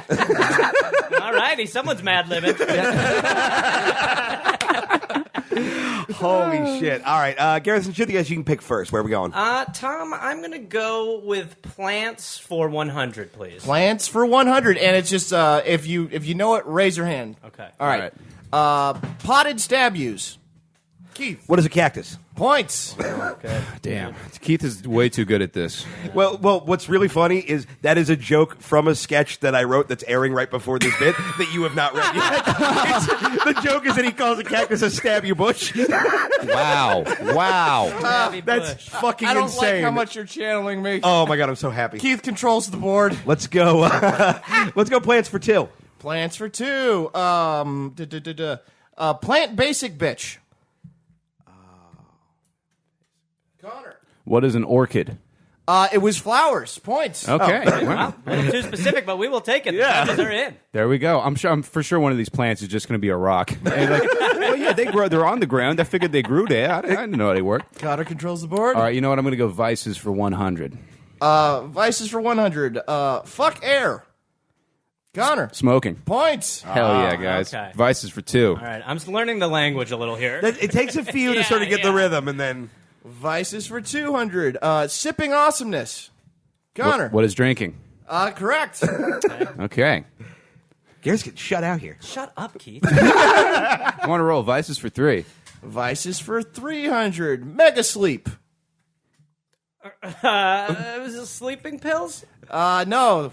All righty, someone's mad living. Holy shit. All right. Gareth, since you're the guest, you can pick first. Where are we going? Tom, I'm going to go with plants for 100, please. Plants for 100, and it's just if you know it, raise your hand. Okay. All right. Potted stab use. Keith. What is a cactus? Points. Okay. damn. Keith is way too good at this. Well, what's really funny is that is a joke from a sketch that I wrote that's airing right before this bit that you have not read yet. The joke is that he calls a cactus a stab you bush. Wow. That's fucking I don't insane. like how much you're channeling me. Oh my god, I'm so happy. Keith controls the board. Let's go. Let's go. Plants for 2. Plants for 2. Plant basic bitch. Connor. What is an orchid? It was flowers. Points. Okay. Wow, a little too specific, but we will take it. Yeah. The judges are in. There we go. I'm for sure one of these plants is just going to be a rock. And well, yeah, they grow. They're on the ground. I figured they grew there. I didn't know how they work. Connor controls the board. All right, you know what? I'm going to go vices for 100. Vices for 100. Fuck air. Connor. Smoking. Points. Hell yeah, guys. okay. Vices for 2. All right, I'm learning the language a little here. It takes a few to Yeah, sort of get the yeah. rhythm, and then Vices for 200. Sipping awesomeness. Connor. What is drinking? Correct. Okay. Gareth's getting shut out here. Shut up, Keith. I want to roll vices for 3. Vices for 300. Mega sleep. Was it sleeping pills? No.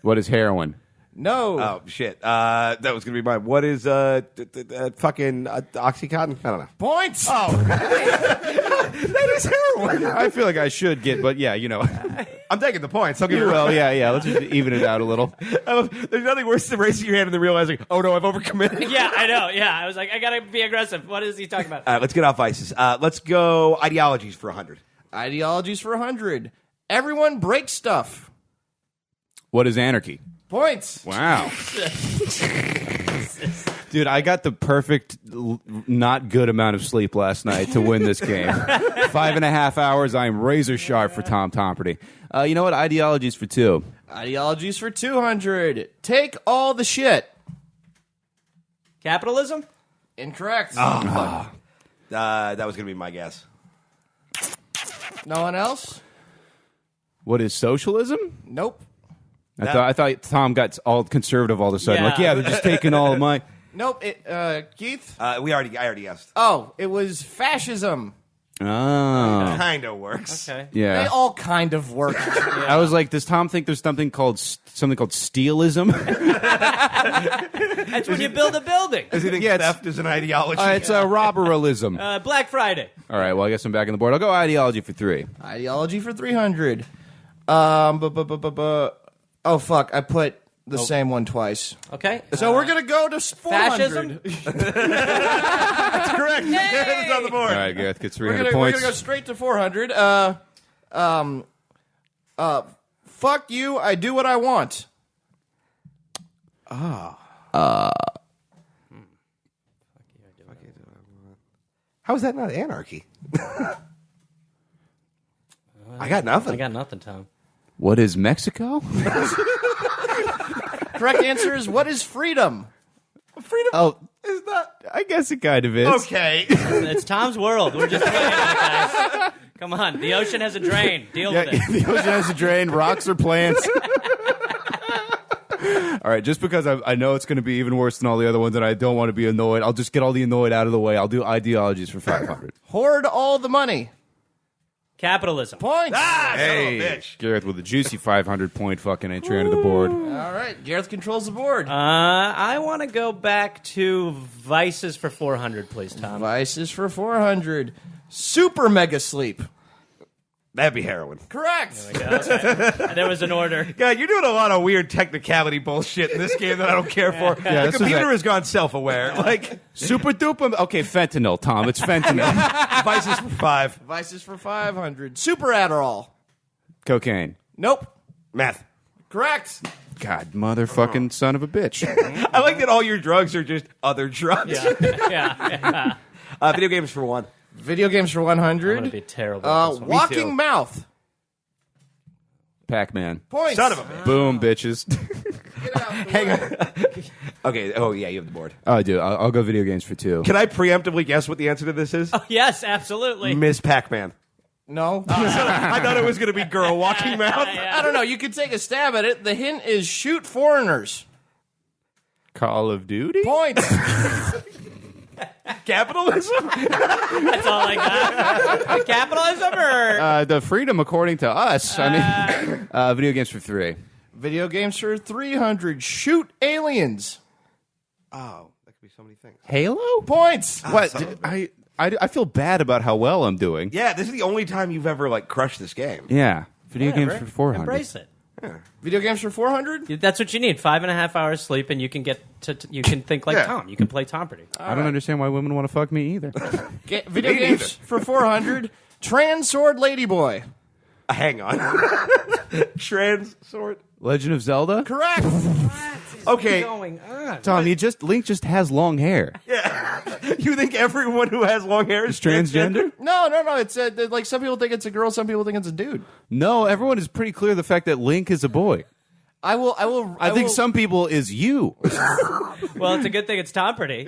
What is heroin? No. Oh shit! That was gonna be mine. What is fucking OxyContin? I don't know. Points. That is heroin. I feel like I should get, but yeah, I'm taking the points. I'll give you. Well, yeah. Let's just even it out a little. There's nothing worse than raising your hand and then realizing, oh no, I've overcommitted. Yeah, I know. Yeah, I was like, I gotta be aggressive. What is he talking about? All right, let's get off vices. Let's go ideologies for 100. Ideologies for 100. Everyone break stuff. What is anarchy? Points. Wow. Dude, I got the perfect, not good amount of sleep last night to win this game. 5.5 hours. I'm razor sharp for Tom Tomperty. You know what? Ideologies for 2. Ideologies for 200. Take all the shit. Capitalism? Incorrect. That was going to be my guess. No one else? What is socialism? Nope. I thought Tom got all conservative all of a sudden. Yeah. Like, yeah, they're just taking all of my... Nope. Keith? I already guessed. Oh, it was fascism. Oh. Kind of works. Okay. They Yeah. all kind of work. I was like, does Tom think there's something called steelism? That's when you build a building. Does he think theft is an ideology? It's a robberism. Black Friday. All right, well, I guess I'm back on the board. I'll go ideology for 3. Ideology for 300. Oh, fuck. I put the same one twice. Okay. So we're going to go to 400. Fascism? That's correct. Gareth is on the board. All right, Gareth gets We're 300 going points. to go straight to 400. Fuck you. I do what I want. How is that not anarchy? I got nothing. I got nothing, Tom. What is Mexico? Correct answer is what is freedom? Freedom Oh, is not. I guess it kind of is. Okay. It's Tom's world. We're just playing it, guys. Come on. The ocean has a drain. Deal with it. The ocean has a drain. Rocks are plants. All right, just because I know it's going to be even worse than all the other ones and I don't want to be annoyed, I'll just get all the annoyed out of the way. I'll do ideologies for 500. Hoard all the money. Capitalism. Points. Hey, bitch. Gareth with a juicy 500-point fucking entry onto the board. All right. Gareth controls the board. I want to go back to vices for 400, please, Tom. Vices for 400. Super mega sleep. That'd be heroin. Correct. There was an order. God, you're doing a lot of weird technicality bullshit in this game that I don't care for. Yeah, The this is computer a- has gone self-aware. Like, Super duper. Okay, fentanyl, Tom. It's fentanyl. vices for 5. Vices for 500. Super Adderall. Cocaine. Nope. Math. Correct. God, motherfucking son of a bitch. I like that all your drugs are just other drugs. Yeah. Video games for 1. Video games for I'm 100. going to be terrible at this one. too. Walking mouth. Pac-Man. Points. Son of a bitch. Boom, bitches. Get out. Hang on. Okay. Oh, yeah, you have the board. Oh, I do. I'll go video games for 2. Can I preemptively guess what the answer to this is? Yes, absolutely. Miss Pac-Man. No. I thought it was going to be girl walking mouth. I don't know. You could take a stab at it. The hint is shoot foreigners. Call of Duty? Points. Capitalism? That's all I got. Capitalism or... The freedom according to us. I mean, video games for 3. Video games for 300. Shoot aliens. Oh, that could be so many things. Halo? Points. What? I feel bad about how well I'm doing. Yeah, this is the only time you've ever, like, crushed this game. Yeah. Video games Whatever. for 400. Embrace it. Video games for 400. That's what you need. 5.5 hours sleep, and you can get to you can think like Yeah. Tom. You can play Tomperty. I don't understand why women want to fuck me either. Video Me games for 400. Trans Sword Ladyboy. Hang on. Trans sword. Legend of Zelda? Correct. Okay. Going on. Tom, Link just has long hair. You think everyone who has long hair is Transgender? No. It's like some people think it's a girl, some people think it's a dude. No, everyone is pretty clear the fact that Link is a boy. I think some people is you. Well, it's a good thing it's Tomperty.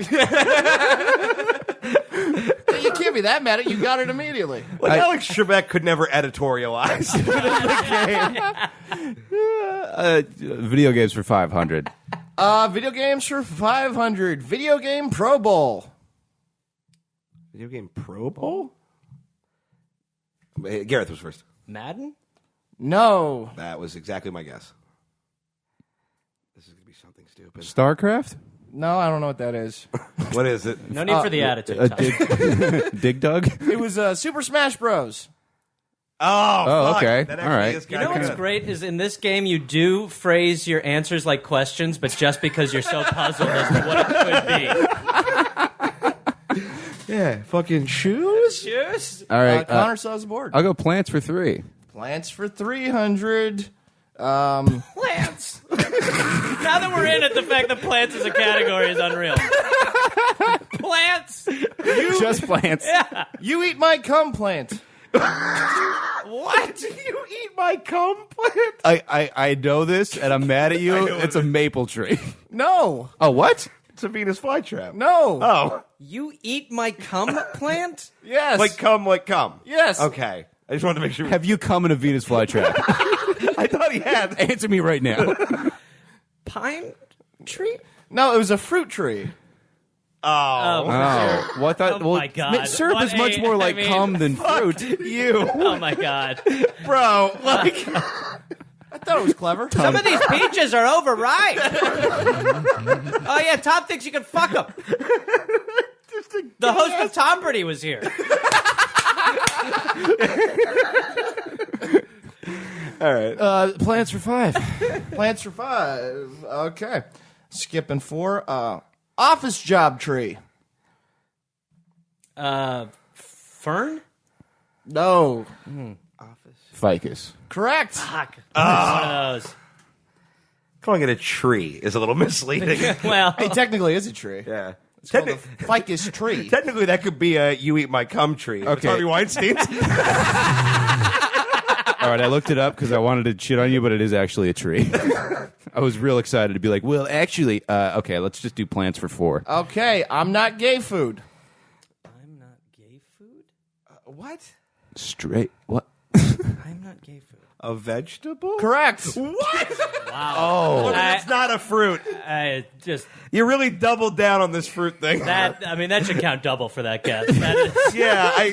you can't be that mad at it. You got it immediately. Like Alex Trebek could never editorialize. Video games for 500. Video games for 500. Video game Pro Bowl. Video game Pro Bowl? Gareth was first. Madden? No. That was exactly my guess. This is going to be something stupid. StarCraft? No, I don't know what that is. What is it? No need for the attitude. Tom. Dig Dug? It was Super Smash Bros. Oh, fuck. okay. That All actually right. is You kinda know what's good. great is in this game you do phrase your answers like questions, but just because you're so puzzled as to what it could be. Yeah, fucking shoes? Cheers. All right. Connor saw the board. I'll go plants for 3. Plants for 300. Plants. Now that we're in it, the fact that plants is a category is unreal. Plants. Just plants. Yeah. You eat my cum plant. What? You eat my cum plant? I know this, and I'm mad at you. It's a maple tree. No. Oh, what? It's a Venus flytrap. No. Oh. You eat my cum plant? Yes. Like cum. Yes. Okay. I just wanted to make sure. Have you come in a Venus flytrap? I thought he had. Answer me right now. Pine tree? No, it was a fruit tree. Oh, Oh, well, I thought. Oh well, my God. syrup What is much a- more like I mean, cum than fruit. You. oh my God. Bro, like. I thought it was clever. Some of these peaches are overripe. Oh yeah, Tom thinks you can fuck them. The host of Tom Brady was here. All right. Plants for 5. Plants for 5. Okay. Skipping 4. Office job tree. Fern? No. Ficus. Correct. Fuck. One of those. Calling it a tree is a little misleading. Well, Hey, technically, it's a tree. Yeah. It's called a ficus tree. Technically, that could be a "you eat my cum" tree. Okay. Harvey Weinstein's. All right, I looked it up because I wanted to shit on you, but it is actually a tree. I was real excited to be like, well, actually, okay, let's just do plants for 4. Okay, I'm not gay food. I'm not gay food? What? Straight. What? I'm not gay food. A vegetable? Correct. What? Wow. Well, it's not a fruit. I just You really doubled down on this fruit thing. that should count double for that guess. That is, Yeah,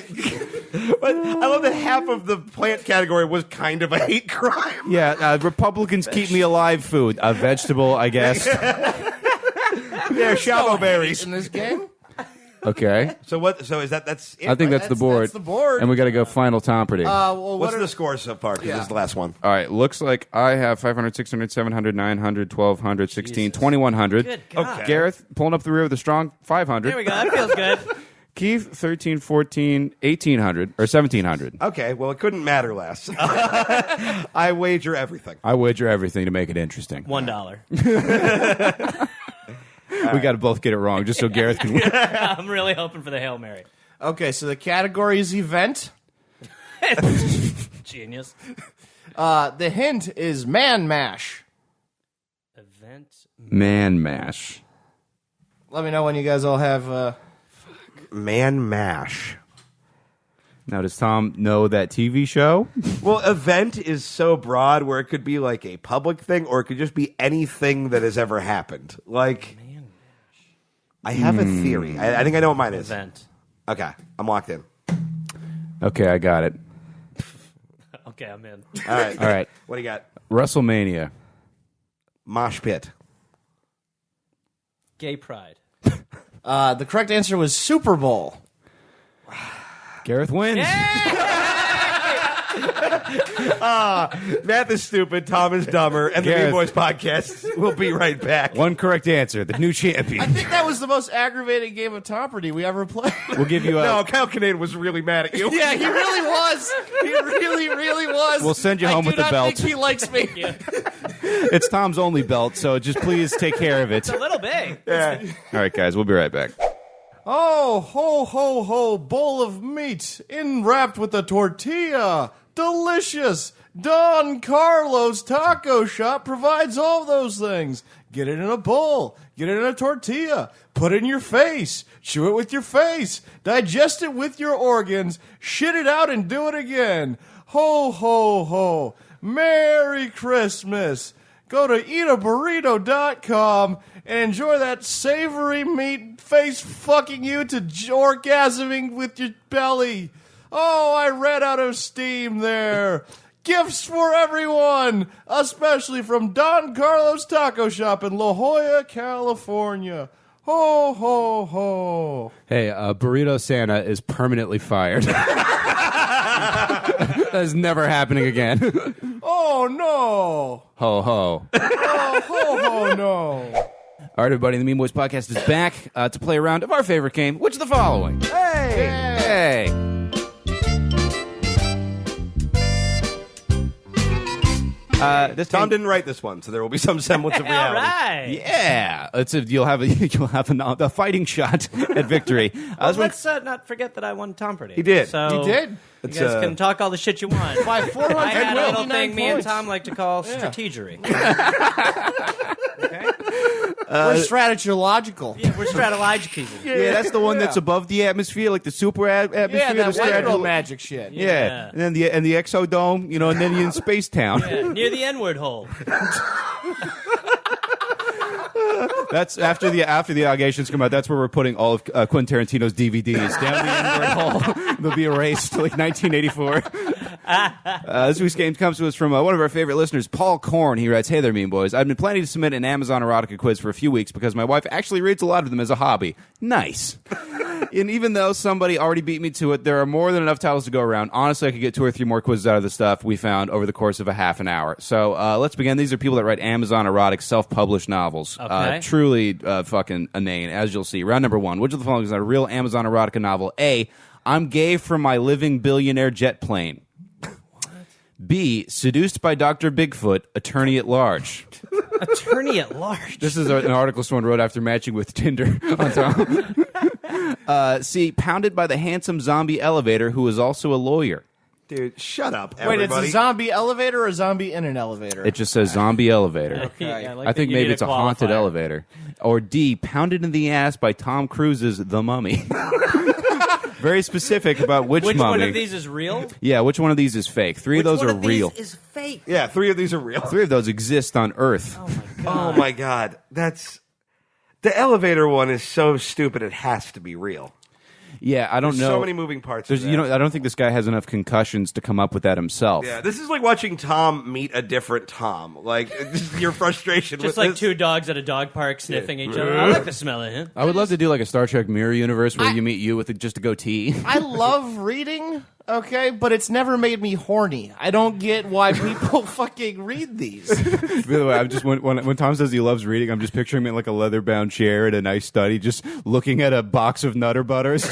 but I love that half of the plant category was kind of a hate crime. Yeah, Republicans keep me alive food. A vegetable, I guess. Yeah, shavo berries. In this game? Okay. So what? So is that's it? I think that's the board. That's the board. And we got to go final Tomperty. Well, What's what the score so far? Because this is the last one. All right, looks like I have 500, 600, 700, 900, 1,200, 16, Jesus. 2,100. good God. Okay. Gareth pulling up the rear with a strong 500. There we go. That feels good. Keith, 13, 14, 1,800, or 1,700. Okay, well, it couldn't matter less. I wager everything. I wager everything to make it interesting. $1. We got to both get it wrong, just so Gareth can win. I'm really hoping for the Hail Mary. Okay, so the category is event. Genius. The hint is man mash. Event. Man mash. Let me know when you guys all have. Man mash. Now, does Tom know that TV show? Well, event is so broad where it could be like a public thing or it could just be anything that has ever happened. Like, I have a theory. I think I know what mine is. Event. Okay, I'm locked in. Okay, I got it. Okay, I'm in. All right. All right. What do you got? WrestleMania. Mosh pit. Gay pride. The correct answer was Super Bowl. Gareth wins. Math is stupid. Tom is dumber. And the Gareth. Mean Boys podcast will be right back. One correct answer. The new I champion. think that was the most aggravating game of Tomperty we ever played. We'll give you a. No, Kyle Kinane was really mad at you. Yeah, he really was. He really, really was. We'll send you home with the I do belt. not think he likes me. It's Tom's only belt, so just please take care of it. A little big. Yeah. All right, guys, we'll be right back. Oh, ho, ho, ho, bowl of meat, enwrapped with a tortilla. Delicious. Don Carlos Taco Shop provides all those things. Get it in a bowl. Get it in a tortilla. Put it in your face. chew it with your face, digest it with your organs, shit it out and do it again. Ho, ho, ho. Merry Christmas. Go to eataburrito.com and enjoy that savory meat face fucking you to orgasming with your belly. Oh, I ran out of steam there. Gifts for everyone, especially from Don Carlos Taco Shop in La Jolla, California. Ho, ho, ho. Hey, Burrito Santa is permanently fired. That is never happening again. Oh, no. Ho, ho. Oh, ho, ho, no. All right, everybody, the Mean Boys Podcast is back to play a round of our favorite game, which is the following. Hey! Tom didn't write this one, so there will be some semblance of All reality. right. Yeah, you'll have a fighting shot at victory. Well, let's not forget that I won Tom Pretty. He did. So He did. You guys can talk all the shit you want. By I had a little 499 thing me and points. Tom like to call strategery. We're strategological. Yeah, we're strategizing. Yeah, that's the one that's above the atmosphere, like the super atmosphere. Yeah, that the white girl strategy- magic shit. Yeah, and then the Exodome, and then you're in Space Town. Yeah, near the N-word hole. That's after the allegations come out. That's where we're putting all of Quentin Tarantino's DVDs down the N-word hole. They'll be erased like 1984. This week's game comes to us from one of our favorite listeners, Paul Korn. He writes, "Hey there, Mean Boys. I've been planning to submit an Amazon erotica quiz for a few weeks because my wife actually reads a lot of them as a hobby. Nice." And even though somebody already beat me to it, there are more than enough titles to go around. Honestly, I could get 2 or 3 more quizzes out of the stuff we found over the course of a half an hour. So let's begin. These are people that write Amazon erotic self-published novels. Okay. Truly fucking inane, as you'll see. Round number 1. Which of the following is not a real Amazon erotica novel? A, I'm gay from my living billionaire jet plane. B, seduced by Dr. Bigfoot, attorney at large. Attorney at large. This is an article someone wrote after matching with Tinder on Tom. C, pounded by the handsome zombie elevator who is also a lawyer. Dude, shut up, Wait, everybody. it's a zombie elevator or a zombie in an elevator? It just says zombie elevator. Okay. I, like I think that you maybe need it's a haunted qualifier. elevator. Or D, pounded in the ass by Tom Cruise's The Mummy. Very specific about which Which mummy. one of these is real? Yeah, which one of these is fake? 3 of those are real. Is fake. Yeah, 3 of these are real. 3 of those exist on Earth. Oh my god, that's the elevator one is so stupid. It has to be real. Yeah, I don't There's know. so many moving parts. There's, of you that. know, I don't think this guy has enough concussions to come up with that himself. Yeah, this is like watching Tom meet a different Tom. Like your frustration Just with like this. 2 dogs at a dog park sniffing each other. I like the smell of him. I would love to do like a Star Trek mirror universe where you meet you with just a goatee. I love reading, okay, but it's never made me horny. I don't get why people fucking read these. By the way, I'm just when Tom says he loves reading, I'm just picturing him in like a leather-bound chair at a nice study, just looking at a box of Nutter Butters,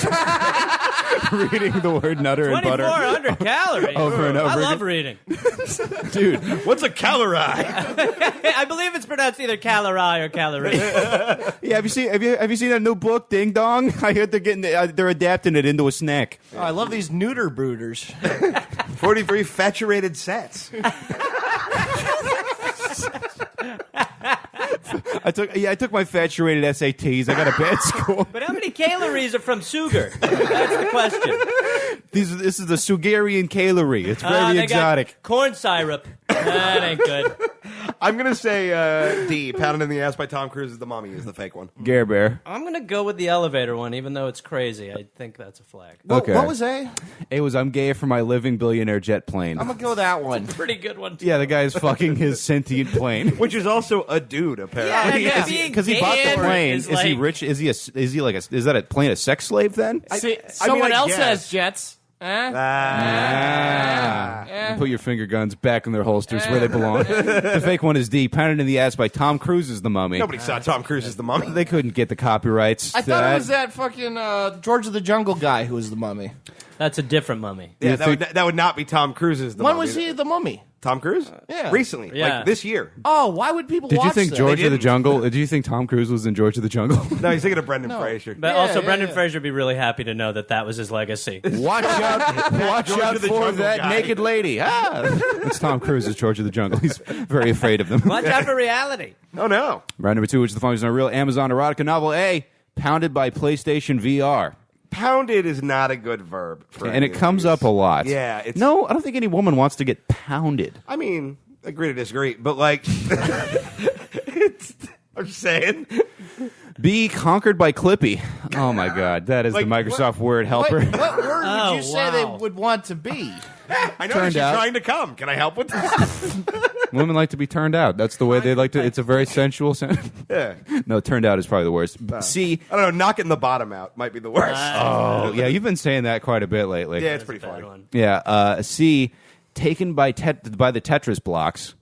reading the word Nutter and butter. 2,400 calories. Over and over I love again. reading. Dude, What's a calorie? I believe it's pronounced either calorie or calorie. yeah, have you seen that new book, Ding Dong? I heard they're adapting it into a snack. Oh, I love these neuter brooders. 43 saturated sets. I took my fat-rated SATs. I got a bad score. But how many calories are from sugar? That's the question. This is the Sugarian calorie. It's very They exotic. got corn syrup. That ain't good. I'm gonna say D. Pounded in the ass by Tom Cruise is the mommy is the fake one. Gare Bear. I'm going to go with the elevator one, even though it's crazy. I think that's a flag. Okay. What was A? It was I'm gay for my living billionaire jet plane. I'm gonna go that one. Pretty good one. Yeah, the guy is fucking his sentient plane. Which is also a dude, apparently. Yeah, Because he bought the plane. Is he rich? Is he is that a plane a sex slave then? See, I someone else guess. has jets. Put your finger guns back in their holsters where they belong. The fake one is D. Pounded in the ass by Tom Cruise's The Mummy. Nobody saw Tom Cruise as the mummy. They couldn't get the copyrights. I thought it was that fucking George of the Jungle guy who was the mummy. That's a different mummy. Yeah, that would not be Tom Cruise as the When mummy. was he the mummy? Tom Cruise? Yeah. Recently. Yeah. Like this year. Oh, why would people Did watch you think that? George of the didn't. Jungle? Did you think Tom Cruise was in George of the Jungle? No, he's thinking of Brendan Fraser. But Yeah, also, yeah, Brendan yeah. Fraser would be really happy to know that was his legacy. Watch out George of the for Jungle that guy. naked lady. It's Tom Cruise as George of the Jungle. He's very afraid of them. Watch out for reality. Oh, no. Round number 2, which is the following is a real Amazon erotica novel. A, pounded by PlayStation VR. Pounded is not a good verb. For And any it of comes these. up a lot. Yeah. It's, No, I don't think any woman wants to get pounded. I mean, agree to disagree, but like, I'm just saying. B, conquered by Clippy. Oh, my God. That is Like, the Microsoft Word What helper. word Oh, would you say they wow. would want to be? I know Turned she's out- trying to come. Can I help with this? Women like to be turned out. That's the way they like to. It's a very sensual sentence. Yeah. No, turned out is probably the worst. C, I don't know. Knocking the bottom out might be the worst. oh, yeah, you've been saying that quite a bit lately. yeah, it's pretty Bad funny. one. Yeah, C, taken by the Tetris blocks.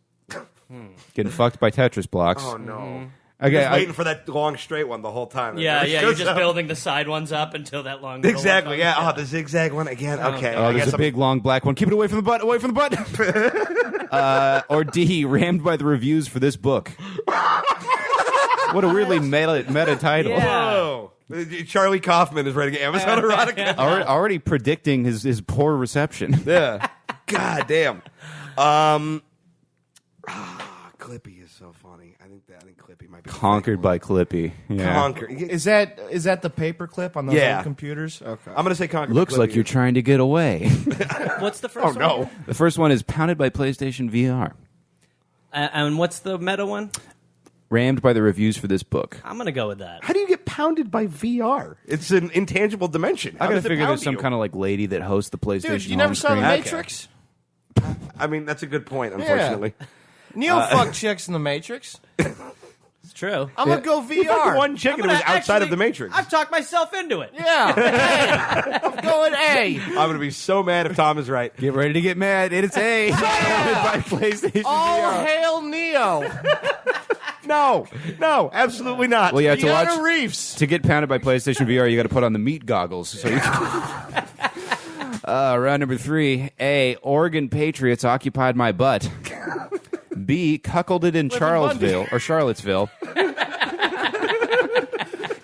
Getting fucked by Tetris blocks. Oh no. Okay, Just waiting for that long straight one the whole time. Yeah, It you're goes just up. building the side ones up until that long. middle one Exactly. comes. Yeah. Oh, the zigzag one again. Okay. Oh, I there's guess a big, long, black one. Keep it away from the butt. Away from the butt. Or D, rammed by the reviews for this book. What a weirdly meta title. Yeah. Whoa. Charlie Kaufman is writing Amazon erotica. Already predicting his poor reception. Yeah. God damn. Clippy is so funny. I think Clippy might be Conquered by Clippy. Yeah. Conquer. Is that the paperclip on those Yeah. old computers? Okay. I'm gonna say conquered. Looks by like Clippy. you're trying to get away. What's the Oh first one? no. The first one is pounded by PlayStation VR. And what's the meta one? Rammed by the reviews for this book. I'm gonna go with that. How do you get pounded by VR? It's an intangible dimension. I gotta figure there's some kind of like lady that hosts the PlayStation. Dude, you never home saw The screen. Matrix? I mean, that's a good point. Unfortunately, Neo fucked chicks in The Matrix. It's true. I'm gonna go VR. Fuck one chick I'm and it was gonna outside of actually- the Matrix. I've talked myself into it. Yeah. A. I'm going A. I'm gonna be so mad if Tom is right. Get ready to get mad. It's A. Pounded by PlayStation All VR. hail Neo. No, absolutely not. Well, you have to watch. Keanu Reeves. To get pounded by PlayStation VR, you got to put on the meat goggles. So you can... Round number 3. A, Oregon Patriots occupied my butt. B, cuckolded in Charlottesville.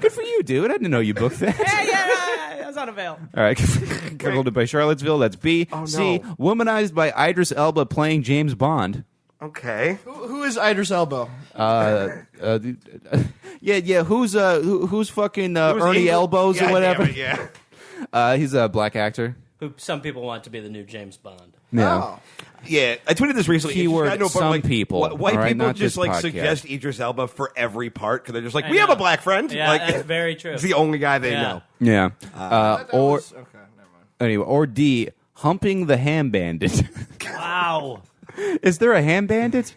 Good for you, dude. I didn't know you booked that. I was on a veil. All right. Cuckolded by Charlottesville. That's B. Oh, no. C, womanized by Idris Elba playing James Bond. Okay. Who is Idris Elba? Yeah. Who's fucking Ernie Elbows or whatever? Yeah. He's a black actor. Who some people want to be the new James Bond. Yeah. Oh. Yeah, I tweeted this recently. Keyword, I know, but, some like, people, White all right, people not just this like podcast. suggest Idris Elba for every part because they're just like, I we have know. a black friend. Yeah, like, that's very true. It's the only guy they Yeah. know. Yeah. Or Okay, never mind. anyway, or D, humping the ham bandit. Wow. Is there a ham bandit?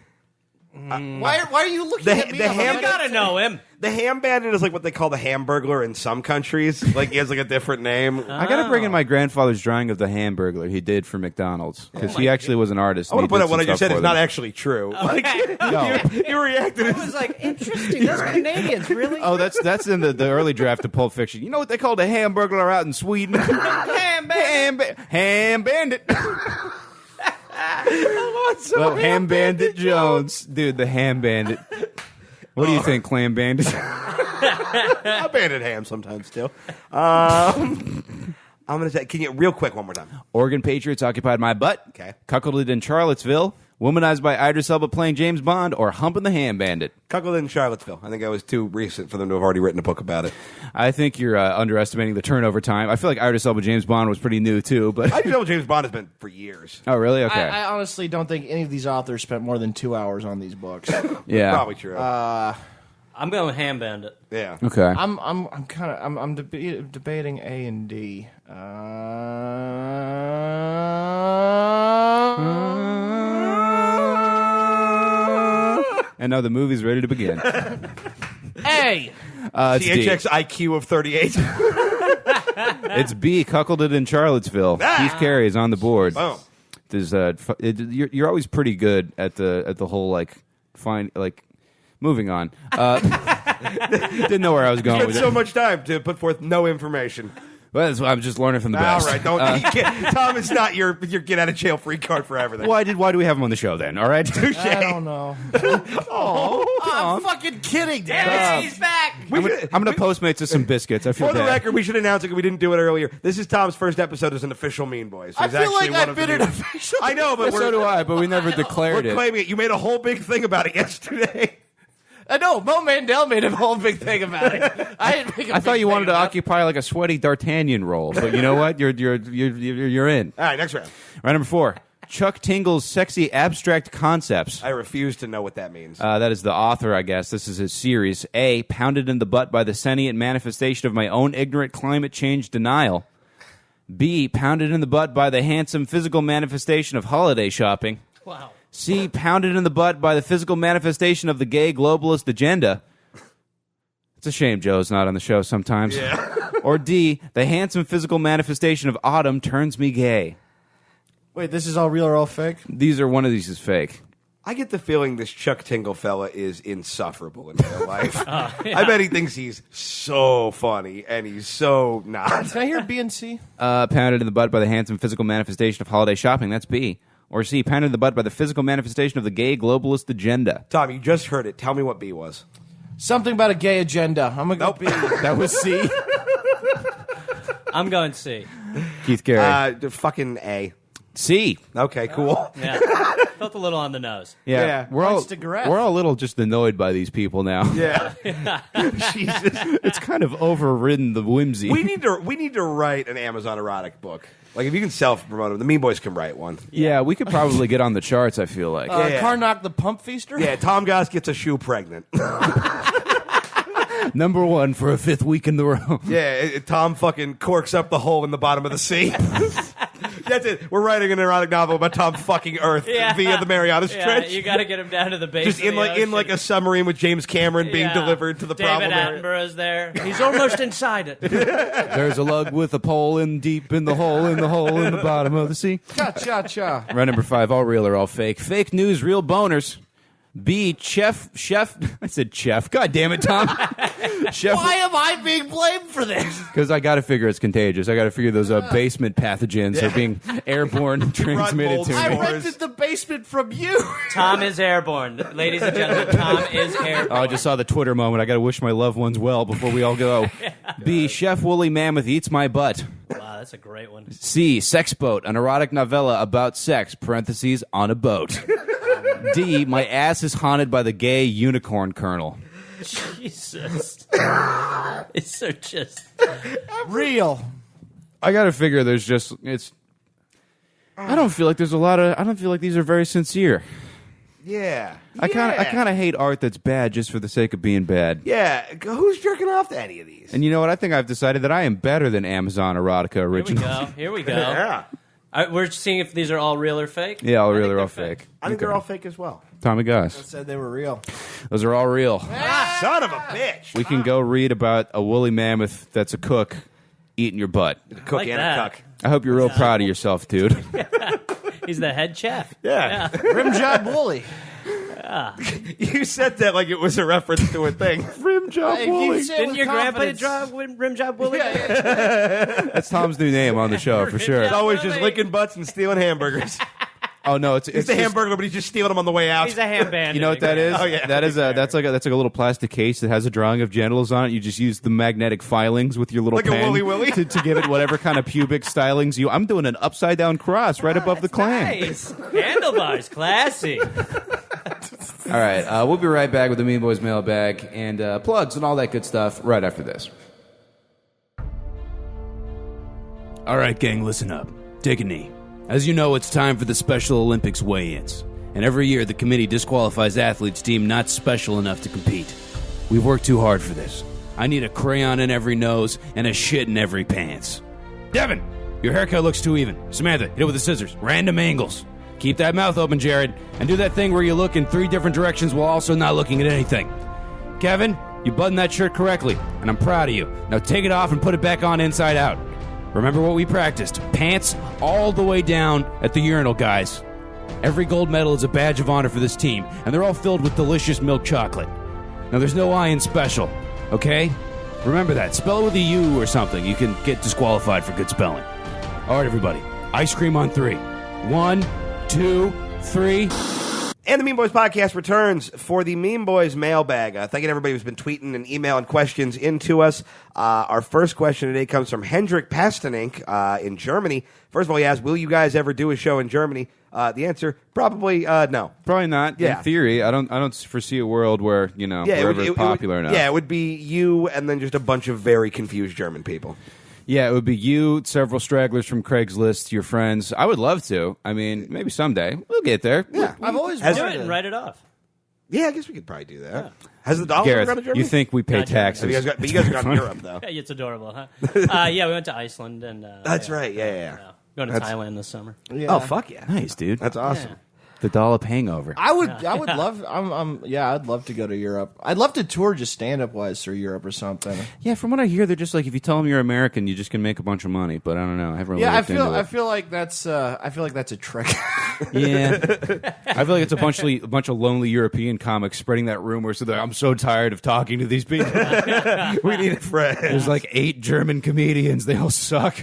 Why are you looking The- at me? the I'm ham- You gonna- gotta know him. The ham bandit is like what they call the Hamburglar in some countries. Like he has like a different name. I got to bring in my grandfather's drawing of the Hamburglar he did for McDonald's because he actually was an artist. I want to point out what I just said is is not actually true. Like, you reacted. I was like, interesting. Those Canadians, really? Oh, that's in the early draft of Pulp Fiction. You know what they called a Hamburglar out in Sweden? Ham Ham Bandit. Well, Ham Bandit Jones, dude, the Ham Bandit. What do you think, Clam Bandit? I bandit ham sometimes too. I'm gonna say, can you real quick one more time? Oregon Patriots occupied my butt. Okay. Cuckolded in Charlottesville. Womanized by Idris Elba playing James Bond, or humping the Ham Bandit. Cuckold in Charlottesville. I think I was too recent for them to have already written a book about it. I think you're underestimating the turnover time. I feel like Idris Elba James Bond was pretty new too, but I know James Bond has been for years. oh really? Okay, I honestly don't think any of these authors spent more than 2 hours on these books. yeah, Probably true. I'm going Ham Bandit. Yeah. okay. I'm debating A and D. And now the movie's ready to begin. A. It's D. THX IQ of 38. It's B. Cuckolded in Charlottesville. Keith Carey is on the board. Boom. There's you're always pretty good at the whole moving on. Didn't know where I was going Spent with so it. much time to put forth no information. Well, that's why I'm just learning from the All best. right, don't. You can't- Tom, it's not your get out of jail free card for everything. Why do we have him on the show then? All right. I don't know. I'm fucking kidding, damn it. He's back. We should- I'm gonna Postmates us some biscuits. I feel For the bad. record, we should announce it because we didn't do it earlier. This is Tom's first episode as an official Mean Boy. So I he's feel actually like one I've of the been an new- official. I know, but So do I, but we never declared we're it. claiming it. You made a whole big thing about it yesterday. I know, Mo Mandel made a whole big thing about it. I thought you wanted to occupy like a sweaty D'Artagnan role, but you know what? You're in. All right, next round. Round number 4. Chuck Tingle's Sexy Abstract Concepts. I refuse to know what that means. That is the author, I guess. This is his series. A, pounded in the butt by the sentient manifestation of my own ignorant climate change denial. B, pounded in the butt by the handsome physical manifestation of holiday shopping. Wow. C, pounded in the butt by the physical manifestation of the gay globalist agenda. It's a shame Joe's not on the show sometimes. Yeah. Or D, the handsome physical manifestation of autumn turns me gay. Wait, this is all real or all fake? One of these is fake. I get the feeling this Chuck Tingle fella is insufferable in real life. I bet he thinks he's so funny, and he's so not. Can I hear B and C? Pounded in the butt by the handsome physical manifestation of holiday shopping. That's B. Or C, pounded in the butt by the physical manifestation of the gay globalist agenda. Tom, you just heard it. Tell me what B was. Something about a gay agenda. I'm going to go B. That was C. I'm going C. Keith Carey. Fucking A. C. Okay, cool. Yeah. Felt a little on the nose. Yeah. We're all Points to Gareth. we're all a little just annoyed by these people now. Yeah. Jesus. It's kind of overridden the whimsy. We need to write an Amazon erotic book. Like, if you can self-promote them, the Mean Boys can write one. Yeah, we could probably get on the charts, I feel like. Yeah. Karnak the Pump Feaster? Yeah, Tom Goss gets a shoe pregnant. Number 1 for a 5th week in the row. Yeah, Tom fucking corks up the hole in the bottom of the sea. That's it. We're writing an erotic novel about Tom fucking Earth via the Marianas Yeah, Trench. you got to get him down to the base. Just of the in like a submarine with James Cameron being delivered to the David problem area. Attenborough's there. He's almost inside it. There's a lug with a pole in deep in the hole in the bottom of the sea. Cha-cha-cha. Round number 5, all real or all fake. Fake news, real boners. B, chef. I said chef. God damn it, Tom. Chef. Why am I being blamed for this? Because I got to figure it's contagious. I got to figure those basement pathogens are being airborne and transmitted to I me. rented the basement from you. Tom is airborne. Ladies and gentlemen, Tom is airborne. Oh, I just saw the Twitter moment. I got to wish my loved ones well before we all go. B, Chef Woolly Mammoth eats my butt. Wow, that's a great one. C, Sex Boat, an erotic novella about sex, parentheses, on a boat. D, my ass is haunted by the gay unicorn colonel. Jesus. It's so just... Real. I got to figure there's just, I don't feel like there's I don't feel like these are very sincere. Yeah. I kind of hate art that's bad just for the sake of being bad. Yeah. Who's jerking off to any of these? And you know what? I think I've decided that I am better than Amazon erotica originals. Here we go. Yeah. We're seeing if these are all real or fake. Yeah, all I real think or all they're fake. I think they're all fake as well. Tommy Goss. Said they were real. Those are all real. Son of a bitch. We can go read about a woolly mammoth that's a cook eating your butt. A cook like and that. a cuck. I hope you're real proud of yourself, dude. He's the head chef. Yeah. Rim job woolly. You said that like it was a reference to a thing. Rim job woolly. Didn't your grandpa drive rim job Willie? That's Tom's new name on the show for sure. He's always just licking butts and stealing hamburgers. Oh no, it's He's the just- hamburger, but he's just stealing them on the way out. He's a ham bandit. You know what that is? Oh, yeah. That's like a little plastic case that has a drawing of genitals on it. You just use the magnetic filings with your little Like a pen Wooly Willy? to give it whatever kind of pubic stylings you. I'm doing an upside down cross right above the clam. Nice. Handlebars, classy. All right, we'll be right back with the Mean Boys mailbag and plugs and all that good stuff right after this. All right, gang, listen up. Take a knee. As you know, it's time for the Special Olympics weigh-ins. And every year, the committee disqualifies athletes deemed not special enough to compete. We've worked too hard for this. I need a crayon in every nose and a shit in every pants. Devin, your haircut looks too even. Samantha, hit it with the scissors. Random angles. Keep that mouth open, Jared. And do that thing where you look in 3 different directions while also not looking at anything. Kevin, you buttoned that shirt correctly, and I'm proud of you. Now take it off and put it back on inside out. Remember what we practiced. Pants all the way down at the urinal, guys. Every gold medal is a badge of honor for this team, and they're all filled with delicious milk chocolate. Now, there's no I in special, okay? Remember that. Spell it with a U or something. You can get disqualified for good spelling. All right, everybody. Ice cream on 3. 1, 2, 3. And the Mean Boys podcast returns for the Mean Boys mailbag. Thanking everybody who's been tweeting and emailing questions into us. Our first question today comes from Hendrik Pastenink in Germany. First of all, he asks, will you guys ever do a show in Germany? The answer, probably no. Probably not. Yeah. In theory, I don't foresee a world where, wherever it's popular enough. Yeah, it would be you and then just a bunch of very confused German people. Yeah, it would be you, several stragglers from Craigslist, your friends. I would love to. I mean, maybe someday. We'll get there. Yeah. I've always Do wanted it and write it off. Yeah, I guess we could probably do that. Has the dollar gone to Gareth, Germany? you think we pay Not taxes? But you guys have gone to Europe, though. Hey, it's adorable, huh? Yeah, we went to Iceland and That's right. Yeah. going to Thailand this summer. Yeah. Oh, fuck yeah. Nice, dude. That's awesome. The dollop hangover. I would love. I'd love to go to Europe. I'd love to tour just stand up wise through Europe or something. Yeah, from what I hear, they're just like, if you tell them you're American, you just can make a bunch of money. But I don't know. I haven't really Yeah, looked into it. I feel like that's a trick. Yeah, I feel like it's a bunch of lonely European comics spreading that rumor. So that I'm so tired of talking to these people. We need a friend. There's like 8 German comedians. They all suck.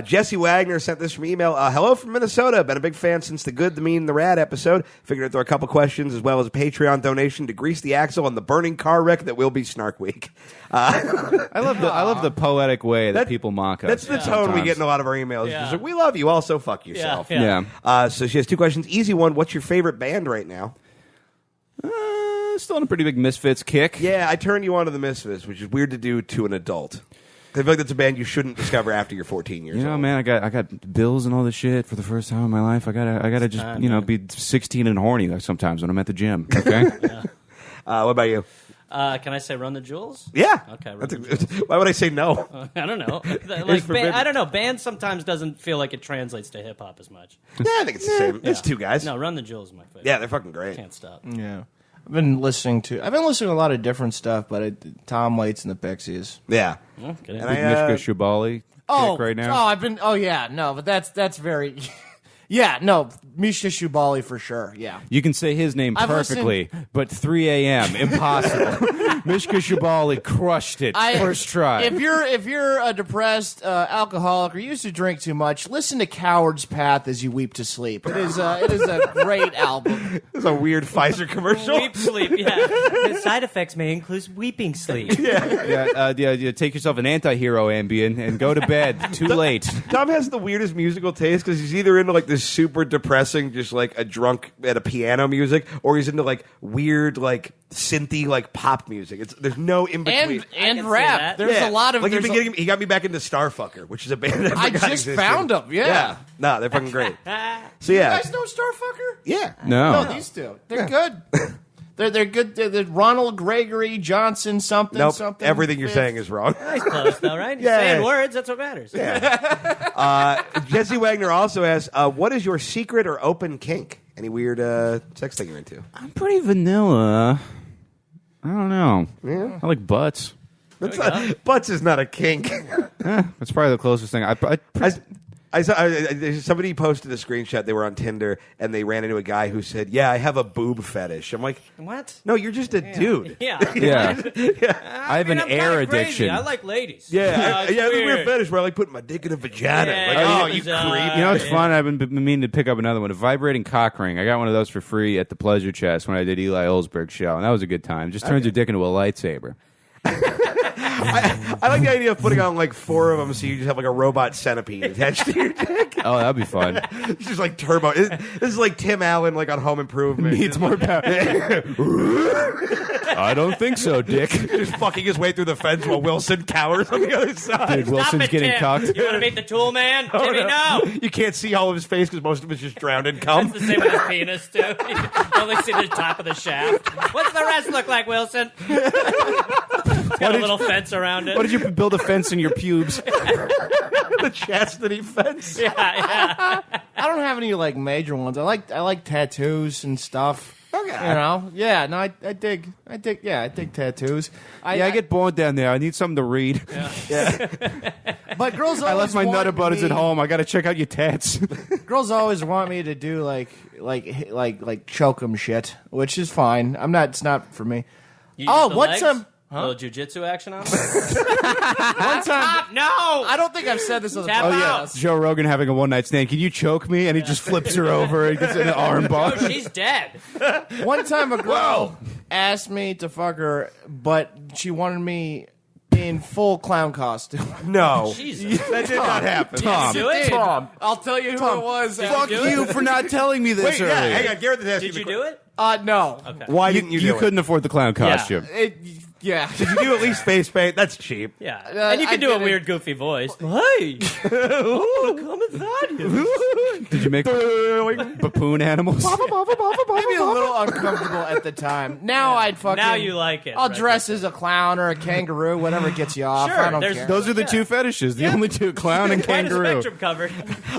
Jesse Wagner sent this from email. Hello from Minnesota. Been a big fan since the Good, the Mean, and the Rad episode. Figured I'd throw a couple questions as well as a Patreon donation to grease the axle on the burning car wreck that will be Snark Week. I love the poetic way that people mock us. That's the tone we get in a lot of our emails. Yeah. Just like, we love you, also fuck yourself. Yeah. So she has 2 questions. Easy one. What's your favorite band right now? Still on a pretty big Misfits kick. Yeah, I turned you on to the Misfits, which is weird to do to an adult. I feel like that's a band you shouldn't discover after you're 14 years old. Man, I got bills and all this shit for the first time in my life. I gotta just be 16 and horny sometimes when I'm at the gym. Okay. What about you? Can I say Run the Jewels? Yeah. Okay. Why would I say no? I don't know. forbidden. I don't know. Band sometimes doesn't feel like it translates to hip hop as much. Yeah, I think it's the same. It's 2 guys. No, Run the Jewels is my favorite. Yeah, they're fucking great. Can't stop. Yeah, I've been listening to a lot of different stuff, but Tom Waits and the Pixies. Yeah. Well, get it. And I, Mishka Shubaly kick right now. But that's very. Yeah, no, Misha Shubali for sure. Yeah, You can say his name I've perfectly, but 3 a.m. impossible. Mishka Shubaly crushed it first try. If you're a depressed alcoholic or used to drink too much, listen to Coward's Path as you weep to sleep. It is a great album. It's a weird Pfizer commercial. Weep sleep, yeah. The side effects may include weeping sleep. Take yourself an anti-hero Ambien and go to bed. Too late. Tom has the weirdest musical taste because he's either into like this super depressing, just like a drunk at a piano music, or he's into like weird, like synthy, like pop music. There's no in between. And see rap. that. There's a lot of. like there's he got me back into Starfucker, which is a band I just existed. found them. Yeah. No, they're fucking great. So You yeah, guys know Starfucker? yeah. No. No, these two. They're good. They're good. They're Ronald Gregory Johnson something Nope. something. Everything you're saying is wrong. Nice close, though, right? You're Yeah. saying words, that's what matters. Jesse Wagner also asks, "What is your secret or open kink? Any weird sex thing you're into?" I'm pretty vanilla. I don't know. Yeah. I like butts. Butts is not a kink. That's probably the closest thing. I saw somebody posted a screenshot. They were on Tinder and they ran into a guy who said, "Yeah, I have a boob fetish." I'm like, What? "No, you're just a dude." Yeah. I have an I'm air kinda crazy. addiction. I like ladies. Yeah, it's I have a weird weird. fetish where I like putting my dick in a vagina. Yeah, like, yeah, oh, you bizarre. creep. You know what's Yeah. fun? I've been meaning to pick up another one. A vibrating cock ring. I got one of those for free at the Pleasure Chest when I did Eli Olsberg's show, and that was a good time. Just turns your dick into a lightsaber. I like the idea of putting on like 4 of them so you just have like a robot centipede attached to your dick. Oh, that'd be fun. It's just like turbo. This is like Tim Allen like on Home Improvement. Needs more power. I don't think so, Dick. Just fucking his way through the fence while Wilson cowers on the other side. Dude, Wilson's Stop it, getting Tim. cocked. You want to meet the tool man? Timmy, no. You can't see all of his face because most of it's just drowned in cum. That's the same with his penis, too. You only see the top of the shaft. What's the rest look like, Wilson? It's got a little fence around it. What did you build a fence in your pubes? The chastity fence. Yeah. I don't have any like major ones. I like tattoos and stuff. Okay. You know? Yeah, no, I dig tattoos. I get bored down there. I need something to read. But girls always I left my want nutter butters me- at home. I got to check out your tats. Girls always want me to do like choke 'em shit, which is fine. It's not for me. You Oh, use the what's legs? some? A little jujitsu action on it? One time, No! I don't think I've said this on the Tap podcast. out. Joe Rogan having a one-night stand. Can you choke me? And he just flips her over and gets in an arm bar. Oh, she's dead. One time a girl asked me to fuck her, but she wanted me in full clown costume. No, Jesus. that did not happen. Tom. Do it? Tom, I'll tell you who it was. Fuck do you it? for not telling me this Wait, earlier. yeah, hang on. Gareth is asking Did you the do it? No. Okay. Why didn't you do it? couldn't afford the clown costume. Yeah. Did you do at least face paint? That's cheap. Yeah. And you I can do a did it. weird, goofy voice. Hey! Come inside here. Did you make baboon animals? Maybe a little uncomfortable at the time. Now I'd fucking. Now you like it. I'll right? dress as a clown or a kangaroo, whatever gets you off. Sure, I don't there's care. Those are the two fetishes. The only two, clown and Quite a kangaroo. spectrum covered.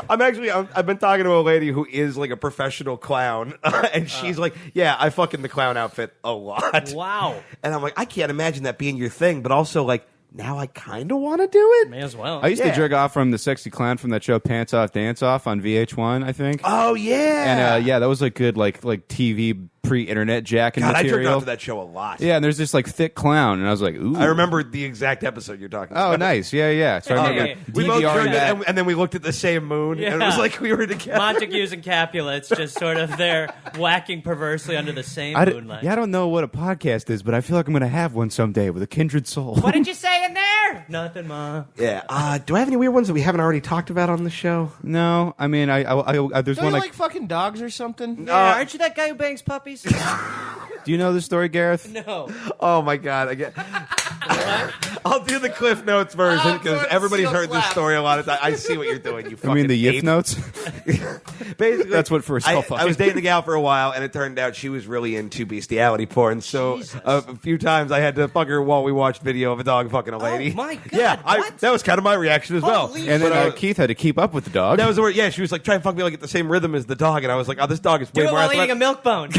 I've been talking to a lady who is like a professional clown, and she's like, yeah, I fuck in the clown outfit a lot. Wow. And I'm like, I can't imagine that being your thing, but also like, now I kind of want to do it. May as well. I used Yeah. to jerk off from the sexy clown from that show Pants Off, Dance Off on VH1, I think. Oh yeah, And that was like good like TV pre-internet jacking God, I jerked material. off to that show a lot. Yeah, and there's this like thick clown, and I was like, ooh. I remember the exact episode you're talking about. Oh, nice. Yeah. So I Yeah, remember yeah. We both DVRing jerked it, that. and then we looked at the same moon, and it was Yeah. like we were together. Montagues and Capulets just sort of there whacking perversely under the same I moonlight. don't know what a podcast is, but I feel like I'm going to have one someday with a kindred soul. What did you say in there? Nothing, Ma. Yeah. Do I have any weird ones that we haven't already talked about on the show? No, I mean, I there's Don't one you like. like fucking dogs or something? Aren't you that guy who bangs puppies? Do you know the story, Gareth? No. Oh my God! Again. I'll do the Cliff Notes version Oh, because good. everybody's Seal heard this clap. story a lot of times. I see what you're doing. You I mean, the fucking Yif ape. notes. Basically, That's what first I fucking. was dating a gal for a while, and it turned out she was really into bestiality porn. So a few times I had to fuck her while we watched video of a dog fucking a lady. my God, Yeah, what? that was kind of my reaction as well. Holy And then But, Keith had to keep up with the dog. that was the word. Yeah, she was like, "Try and fuck me like at the same rhythm as the dog," and I was like, "Oh, this dog is Do way it more while eating a athletic." milk bone.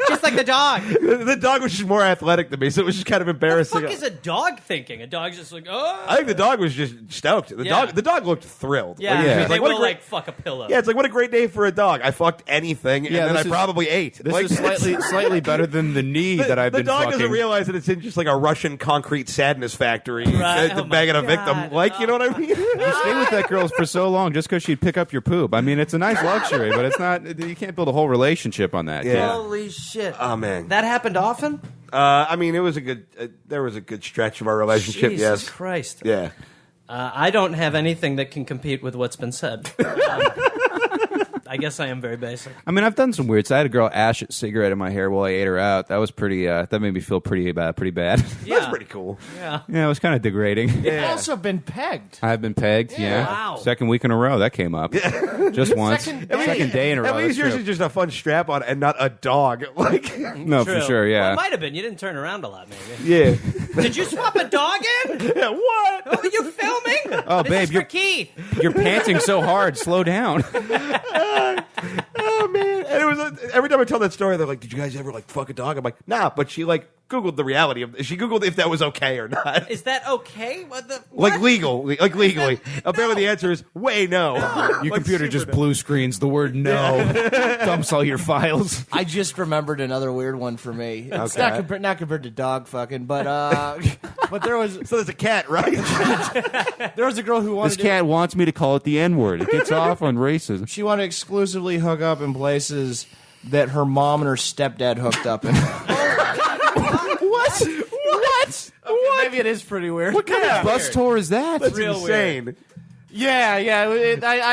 Just like the dog. The dog was just more athletic than me, so it was just kind of What the embarrassing. fuck is a dog thinking? A dog's just like, oh. I think the dog was just stoked. Yeah. The dog looked thrilled. Yeah, Like, he was they like, what a will great- like fuck a pillow. Yeah, it's like what a great day for a dog. I fucked anything, and Yeah, then I this is- probably ate. This Like, is slightly better than the knee that I've the been dog fucking. doesn't realize that it's in just like a Russian concrete sadness factory Right. to Oh my banging a God. victim. Like, you know what I mean? You stay with that girl for so long just because she'd pick up your poop. I mean, it's a nice luxury, but it's not. You can't build a whole relationship on that. Yeah. Holy shit. Oh man. That happened often? I mean, it was a good. There was a good stretch of our relationship. Jesus yes. Christ. Yeah. I don't have anything that can compete with what's been said. I guess I am very basic. I mean, I've done some weird. So I had a girl ash a cigarette in my hair while I ate her out. That was pretty. That made me feel pretty bad. That's pretty cool. Yeah. Yeah, it was kind of degrading. I've also been pegged. I've been pegged. Yeah. Wow. Second week in a row that came up. Just once. Second Second day in a row. At least that's yours true. is just a fun strap on and not a dog. Like, No, True. for sure. Well, Yeah. it might have been. You didn't turn around a lot, maybe. yeah. Did you swap a dog in? Yeah, what? Oh, are you filming? Oh, This babe, is for you're- Keith. You're panting so hard. Slow down. Oh man! And it was every time I tell that story, they're like, "Did you guys ever like fuck a dog?" I'm like, "Nah," but she like Googled the reality of. She Googled if that was okay or not. Is that okay? What the? Like what? legally. Apparently, the answer is way no. Your Like, computer super just no. blue screens the word no. Dumps all your files. I just remembered another weird one for me. It's Okay. not compared to dog fucking, but but there was So there's a cat, right? there was a girl who wanted This cat wants me to call it the N word. It gets off on racism. she wanted to exclusively hook up in places that her mom and her stepdad hooked up in. what? Okay, maybe it is pretty weird. What kind of bus tour is that? That's Real insane. Yeah.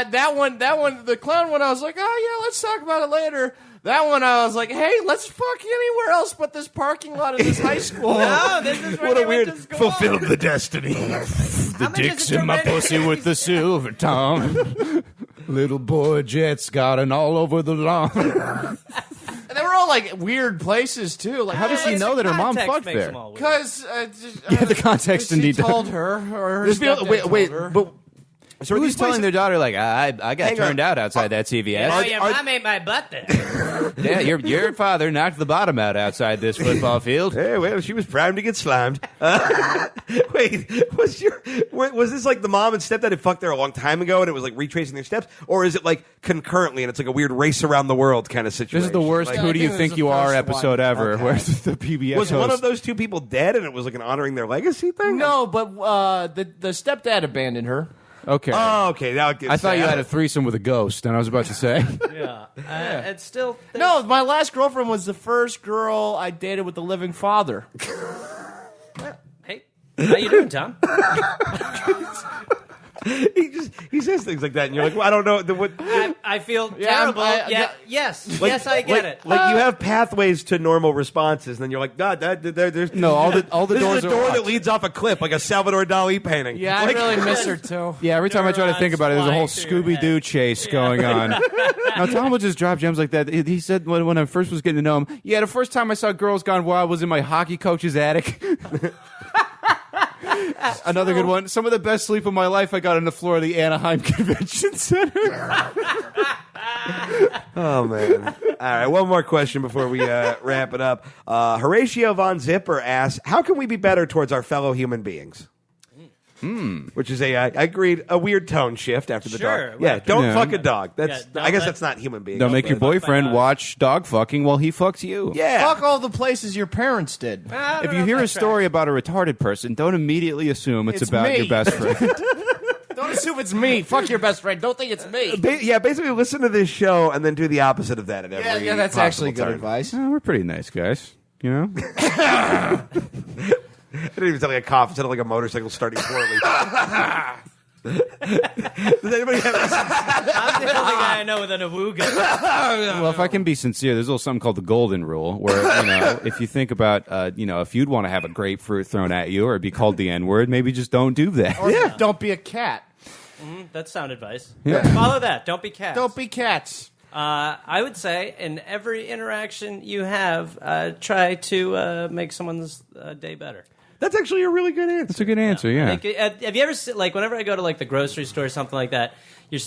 That one, the clown one. I was like, oh yeah, let's talk about it later. That one, I was like, hey, let's fuck anywhere else but this parking lot of this high school. No, this is where What they a went weird to school. fulfilled the destiny. The much is dick's it in my to rent? pussy with the silver tongue. Little boy Jet's got it all over the lawn. And they were all like weird places too. Like, How does she know that her mom fucked there? Because Yeah, the context she indeed. told her, or her There's people, stepdad wait, told wait, her. but So Who's telling their daughter, like, I got Hang turned on. out outside that CVS? Oh, your mom ate my butt there. Yeah, your father knocked the bottom out outside this football field. Hey, well, she was primed to get slimed. Wait, was this like the mom and stepdad had fucked there a long time ago and it was like retracing their steps? Or is it like concurrently and it's like a weird race around the world kind of situation? This is the worst Like, Who Do You I think Think it was You the Are first episode one. ever, Okay. where the PBS was one host- of those two people dead and it was like an honoring their legacy thing? No, but the stepdad abandoned her. Okay. Oh, okay. Now it gets I thought you sad. had a threesome with a ghost, and I was about to say. Yeah. It's still. No, my last girlfriend was the first girl I dated with the living father. Hey, how you doing, Tom? he says things like that, and you're like, well, I don't know. What, I feel Yeah, I'm- terrible. Yes, like- yes, I get it. Like you have pathways to normal responses, and then you're like, God, there's No, all the this doors is a are door that locked. leads off a cliff, like a Salvador Dali painting. Yeah, I Like- really miss her too. Yeah, every time I try to think about it, there's a whole Neurons flying through your Scooby-Doo chase going on. Now, Tom will just drop gems like that. He said when I first was getting to know him, yeah, the first time I saw Girls Gone Wild was in my hockey coach's attic. Another good one. Some of the best sleep of my life I got on the floor of the Anaheim Convention Center. Oh man! All right, one more question before we wrap it up. Horatio von Zipper asks, "How can we be better towards our fellow human beings?" Which is I agreed, a weird tone shift after the Sure, dog. Yeah, right. don't Yeah. fuck a dog. That's Yeah, I guess don't that's not human beings. Don't make your but- boyfriend watch dog fucking while he fucks you. Yeah. Fuck all the places your parents did. If you hear a story about a retarded person, don't immediately assume it's It's about me. your best friend. Don't assume it's me. Fuck your best friend. Don't think it's me. Yeah, basically listen to this show and then do the opposite of that at every Yeah, that's possible actually good turn. advice. Oh, we're pretty nice guys, you know? I didn't even sound like a cough. It sounded like a motorcycle starting poorly. Does anybody have I'm the only guy I know with an awooga. Well, if I can be sincere, there's a little something called the golden rule, where if you think about, if you'd want to have a grapefruit thrown at you or be called the N-word, maybe just don't do that. Or don't be a cat. That's sound advice. Yeah. Follow that. Don't be cats. Don't be cats. I would say in every interaction you have, try to make someone's day better. That's actually a really good answer. That's a good answer, yeah. Like, have you ever like whenever I go to like the grocery store or something like that,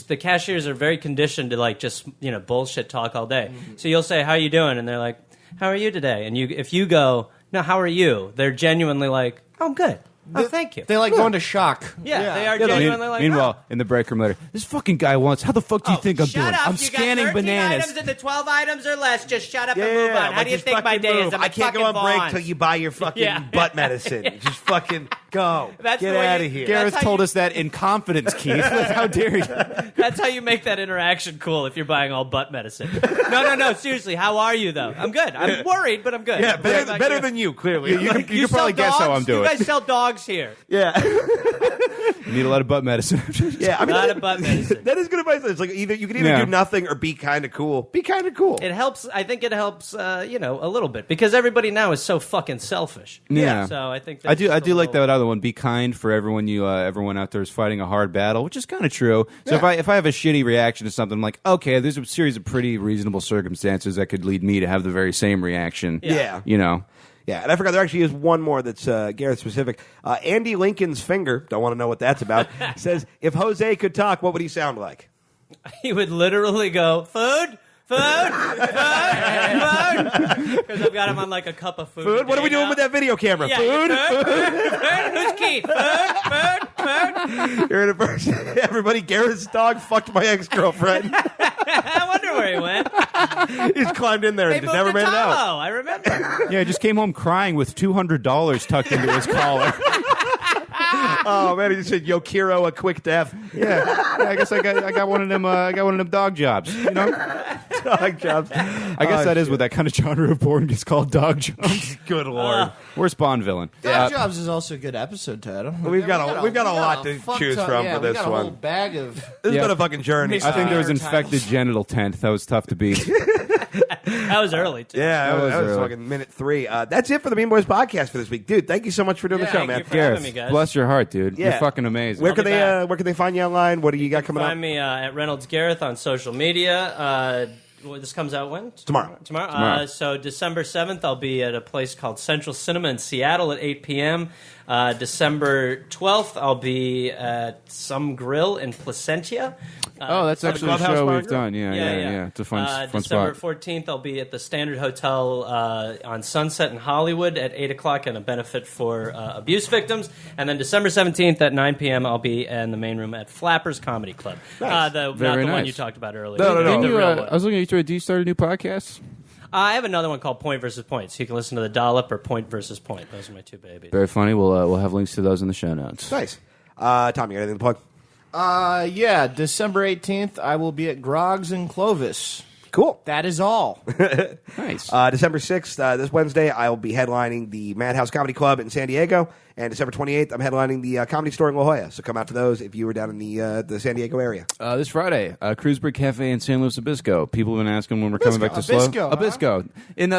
the cashiers are very conditioned to like just bullshit talk all day. So you'll say, "How you doing?" and they're like, "How are you today?" And if you go, "No, how are you?" They're genuinely like, "Oh, I'm good. Oh, thank you." They like going to shock. Yeah, they are Yeah, genuinely like. Meanwhile, in the break room later, this fucking guy wants, how the fuck do you think I'm shut doing? Up. I'm You scanning got 13 bananas. items and the 12 items or less. Just shut up and move on. How like, do you just think my fucking day move. is? I'm I can't go on break till you buy your fucking Yeah. butt medicine. Just fucking go. That's Get the way out you- of here. Gareth That's how told you- us that in confidence, Keith. How dare you? That's how you make that interaction cool if you're buying all butt medicine. No. Seriously, how are you, though? I'm good. I'm worried, but I'm good. Yeah, What about better you? than you, clearly. You can You probably sell guess how dogs? I'm doing. You guys sell dogs here. yeah. You need a lot of butt medicine. Yeah, I mean, Not a butt medicine. that is good advice. It's like you can either Yeah. do nothing or be kind of cool. Be kind of cool. It helps. I think it helps. A little bit because everybody now is so fucking selfish. Yeah. So I think I do that's like a little- that other one. Be kind for everyone. Everyone out there is fighting a hard battle, which is kind of true. So if I have a shitty reaction to something, I'm like, okay, there's a series of pretty reasonable circumstances that could lead me to have the very same reaction. Yeah. You know. Yeah, and I forgot there actually is one more that's Gareth specific. Andy Lincoln's finger, don't want to know what that's about, says, if Jose could talk, what would he sound like? He would literally go, food, because I've got him on like a cup of food. Food? What are we day doing now. with that video camera? Yeah, Food? food? Who's Keith? Food? You're in a person. Everybody, Gareth's dog fucked my ex-girlfriend. I wonder where he went. He's climbed in there They and moved never to made it out. Tahoe, I remember. Yeah, I just came home crying with $200 tucked into his collar. Oh man, he just said, "Yo, Kiro, a quick death." Yeah, I guess I got one of them. I got one of them dog jobs. You know. Dog jobs. I guess that is what that kind of genre of porn gets called, dog jobs. Good lord. We're Spawn villain. Dog Jobs is also a good episode title. We've got a lot to fuck choose ton- from yeah, for we this got a one. whole bag of. This has Yeah. been a fucking journey. I think there was Titles. infected genital tent. That was tough to beat. That was early, too. Yeah, That that was was early. fucking minute 3. That's it for the Mean Boys podcast for this week, dude. Thank you so much for doing the Yeah, show, thank man. you for having me, Gareth, guys. bless your heart, dude. Yeah. You're fucking amazing. Where I'll can be they back. where can they find you online? What do you got coming Find up? me at Reynolds Gareth on social media. Well, this comes out when? Tomorrow. Tomorrow. So December 7th, I'll be at a place called Central Cinema in Seattle at 8 p.m. December 12th, I'll be at some grill in Placentia. That's actually a Clubhouse show Bar we've done. Yeah. It's a fun December spot. 14th, I'll be at the Standard Hotel on Sunset in Hollywood at 8 o'clock and a benefit for abuse victims. And then December 17th at 9 p.m., I'll be in the main room at Flappers Comedy Club. Not the one nice. you talked about earlier. No. Didn't The you, real one. I was looking at you. Do you start a new podcast? I have another one called Point versus Point, so you can listen to The Dollop or Point versus Point. Those are my two babies. Very funny. We'll have links to those in the show notes. Nice. Tom, you got anything to plug? Yeah, December 18th, I will be at Grog's in Clovis. Cool. That is all. Nice. December 6th, this Wednesday, I will be headlining the Madhouse Comedy Club in San Diego. And December 28th, I'm headlining the Comedy Store in La Jolla. So come out to those if you were down in the San Diego area. This Friday, Cruiseburg Cafe in San Luis Obispo. People have been asking when we're coming back to Obispo, Slow. huh? Obispo. In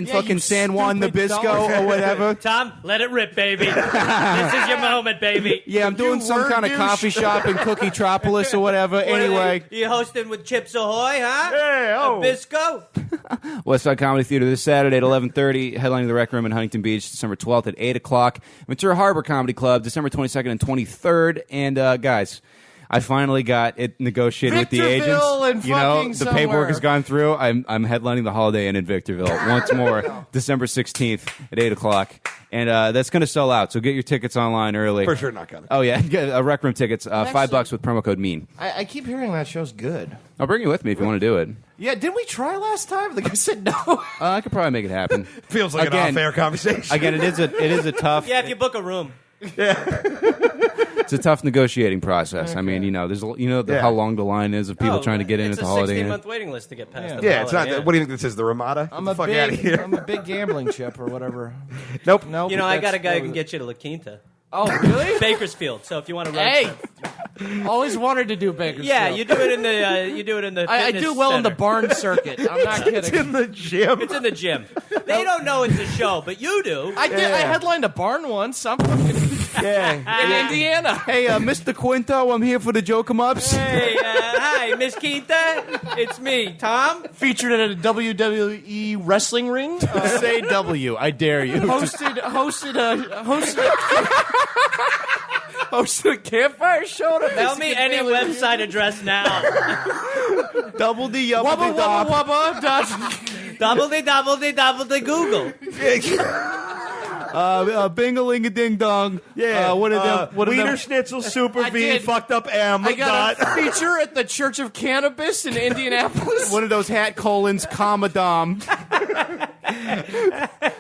fucking you San Juan stupid Nabisco dog. or whatever. Tom, let it rip, baby. This is your moment, baby. Yeah, I'm doing some word kind of douche. coffee shop in Cookie Tropolis or whatever. Anyway, You hosting with Chips Ahoy, huh? Hey, oh. Bisco? Westside Comedy Theater this Saturday at 11:30. Headlining the Rec Room in Huntington Beach, December 12th at 8 o'clock. Ventura Harbor Comedy Club, December 22nd and 23rd. And guys, I finally got it negotiated with the agents. Victorville and You know, fucking the paperwork somewhere. has gone through. I'm headlining the Holiday Inn in Victorville once more, December 16th at 8 o'clock. And that's going to sell out, so get your tickets online early. For sure not coming. Oh, yeah. Get, Rec Room tickets, $5 with promo code MEAN. I keep hearing that show's good. I'll bring you with me if you want to do it. Yeah, didn't we try last time? The guy said no. I could probably make it happen. Feels like Again- an off-air conversation. Again, it is a tough Yeah, if you book a room. it's a tough negotiating process. I mean, there's Yeah. how long the line is of people trying to get in at the Holiday It's a Inn. 16-month waiting list to get past the Yeah, it's not. Holiday Inn. What do you think this is? The Ramada? I'm Get a the fuck out of big, here. I'm a big gambling chip or whatever. Nope. No, You know, I got a guy who can get you to La Quinta. Oh, really? Bakersfield. So if you want to road Hey, trip. always wanted to do Bakersfield. Yeah, you do it in the I fitness do well in the center. barn circuit. I'm not It's kidding. in the gym. It's in the gym. They don't know it's a show, but you do. I did. I headlined a barn once. I'm fucking in Indiana. Hey, Mr. Quinto, I'm here for the Joke 'em Ups. Hey, hi, Miss Quinta. It's me, Tom. Featured at a WWE wrestling ring. Say W, I dare you. Hosted a campfire show. To Tell me any website address now. Double D, Wubba wubba wubba. Double the Google. Bing-a-ling-a-ding-dong. Yeah. What are them? Wiener Schnitzel, Super I V, did. fucked up M. I got a feature at the Church of Cannabis in Indianapolis. One of those hat colons, comma dom.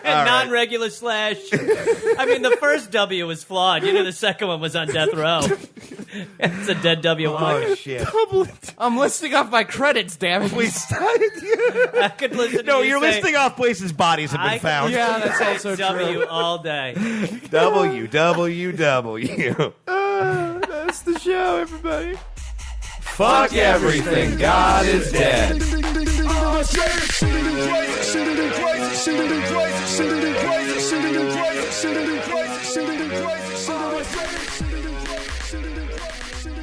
Non-regular slash. I mean, the first W was flawed. You know, the second one was on death row. It's a dead W. Oh, shit. I'm listing off my credits, damn it. I could listen No, to you you're say, listing off places bodies have I been could found. Yeah, that's say also W true. all day. WWW. That's the show, everybody. Fuck everything. God is dead. Crazy.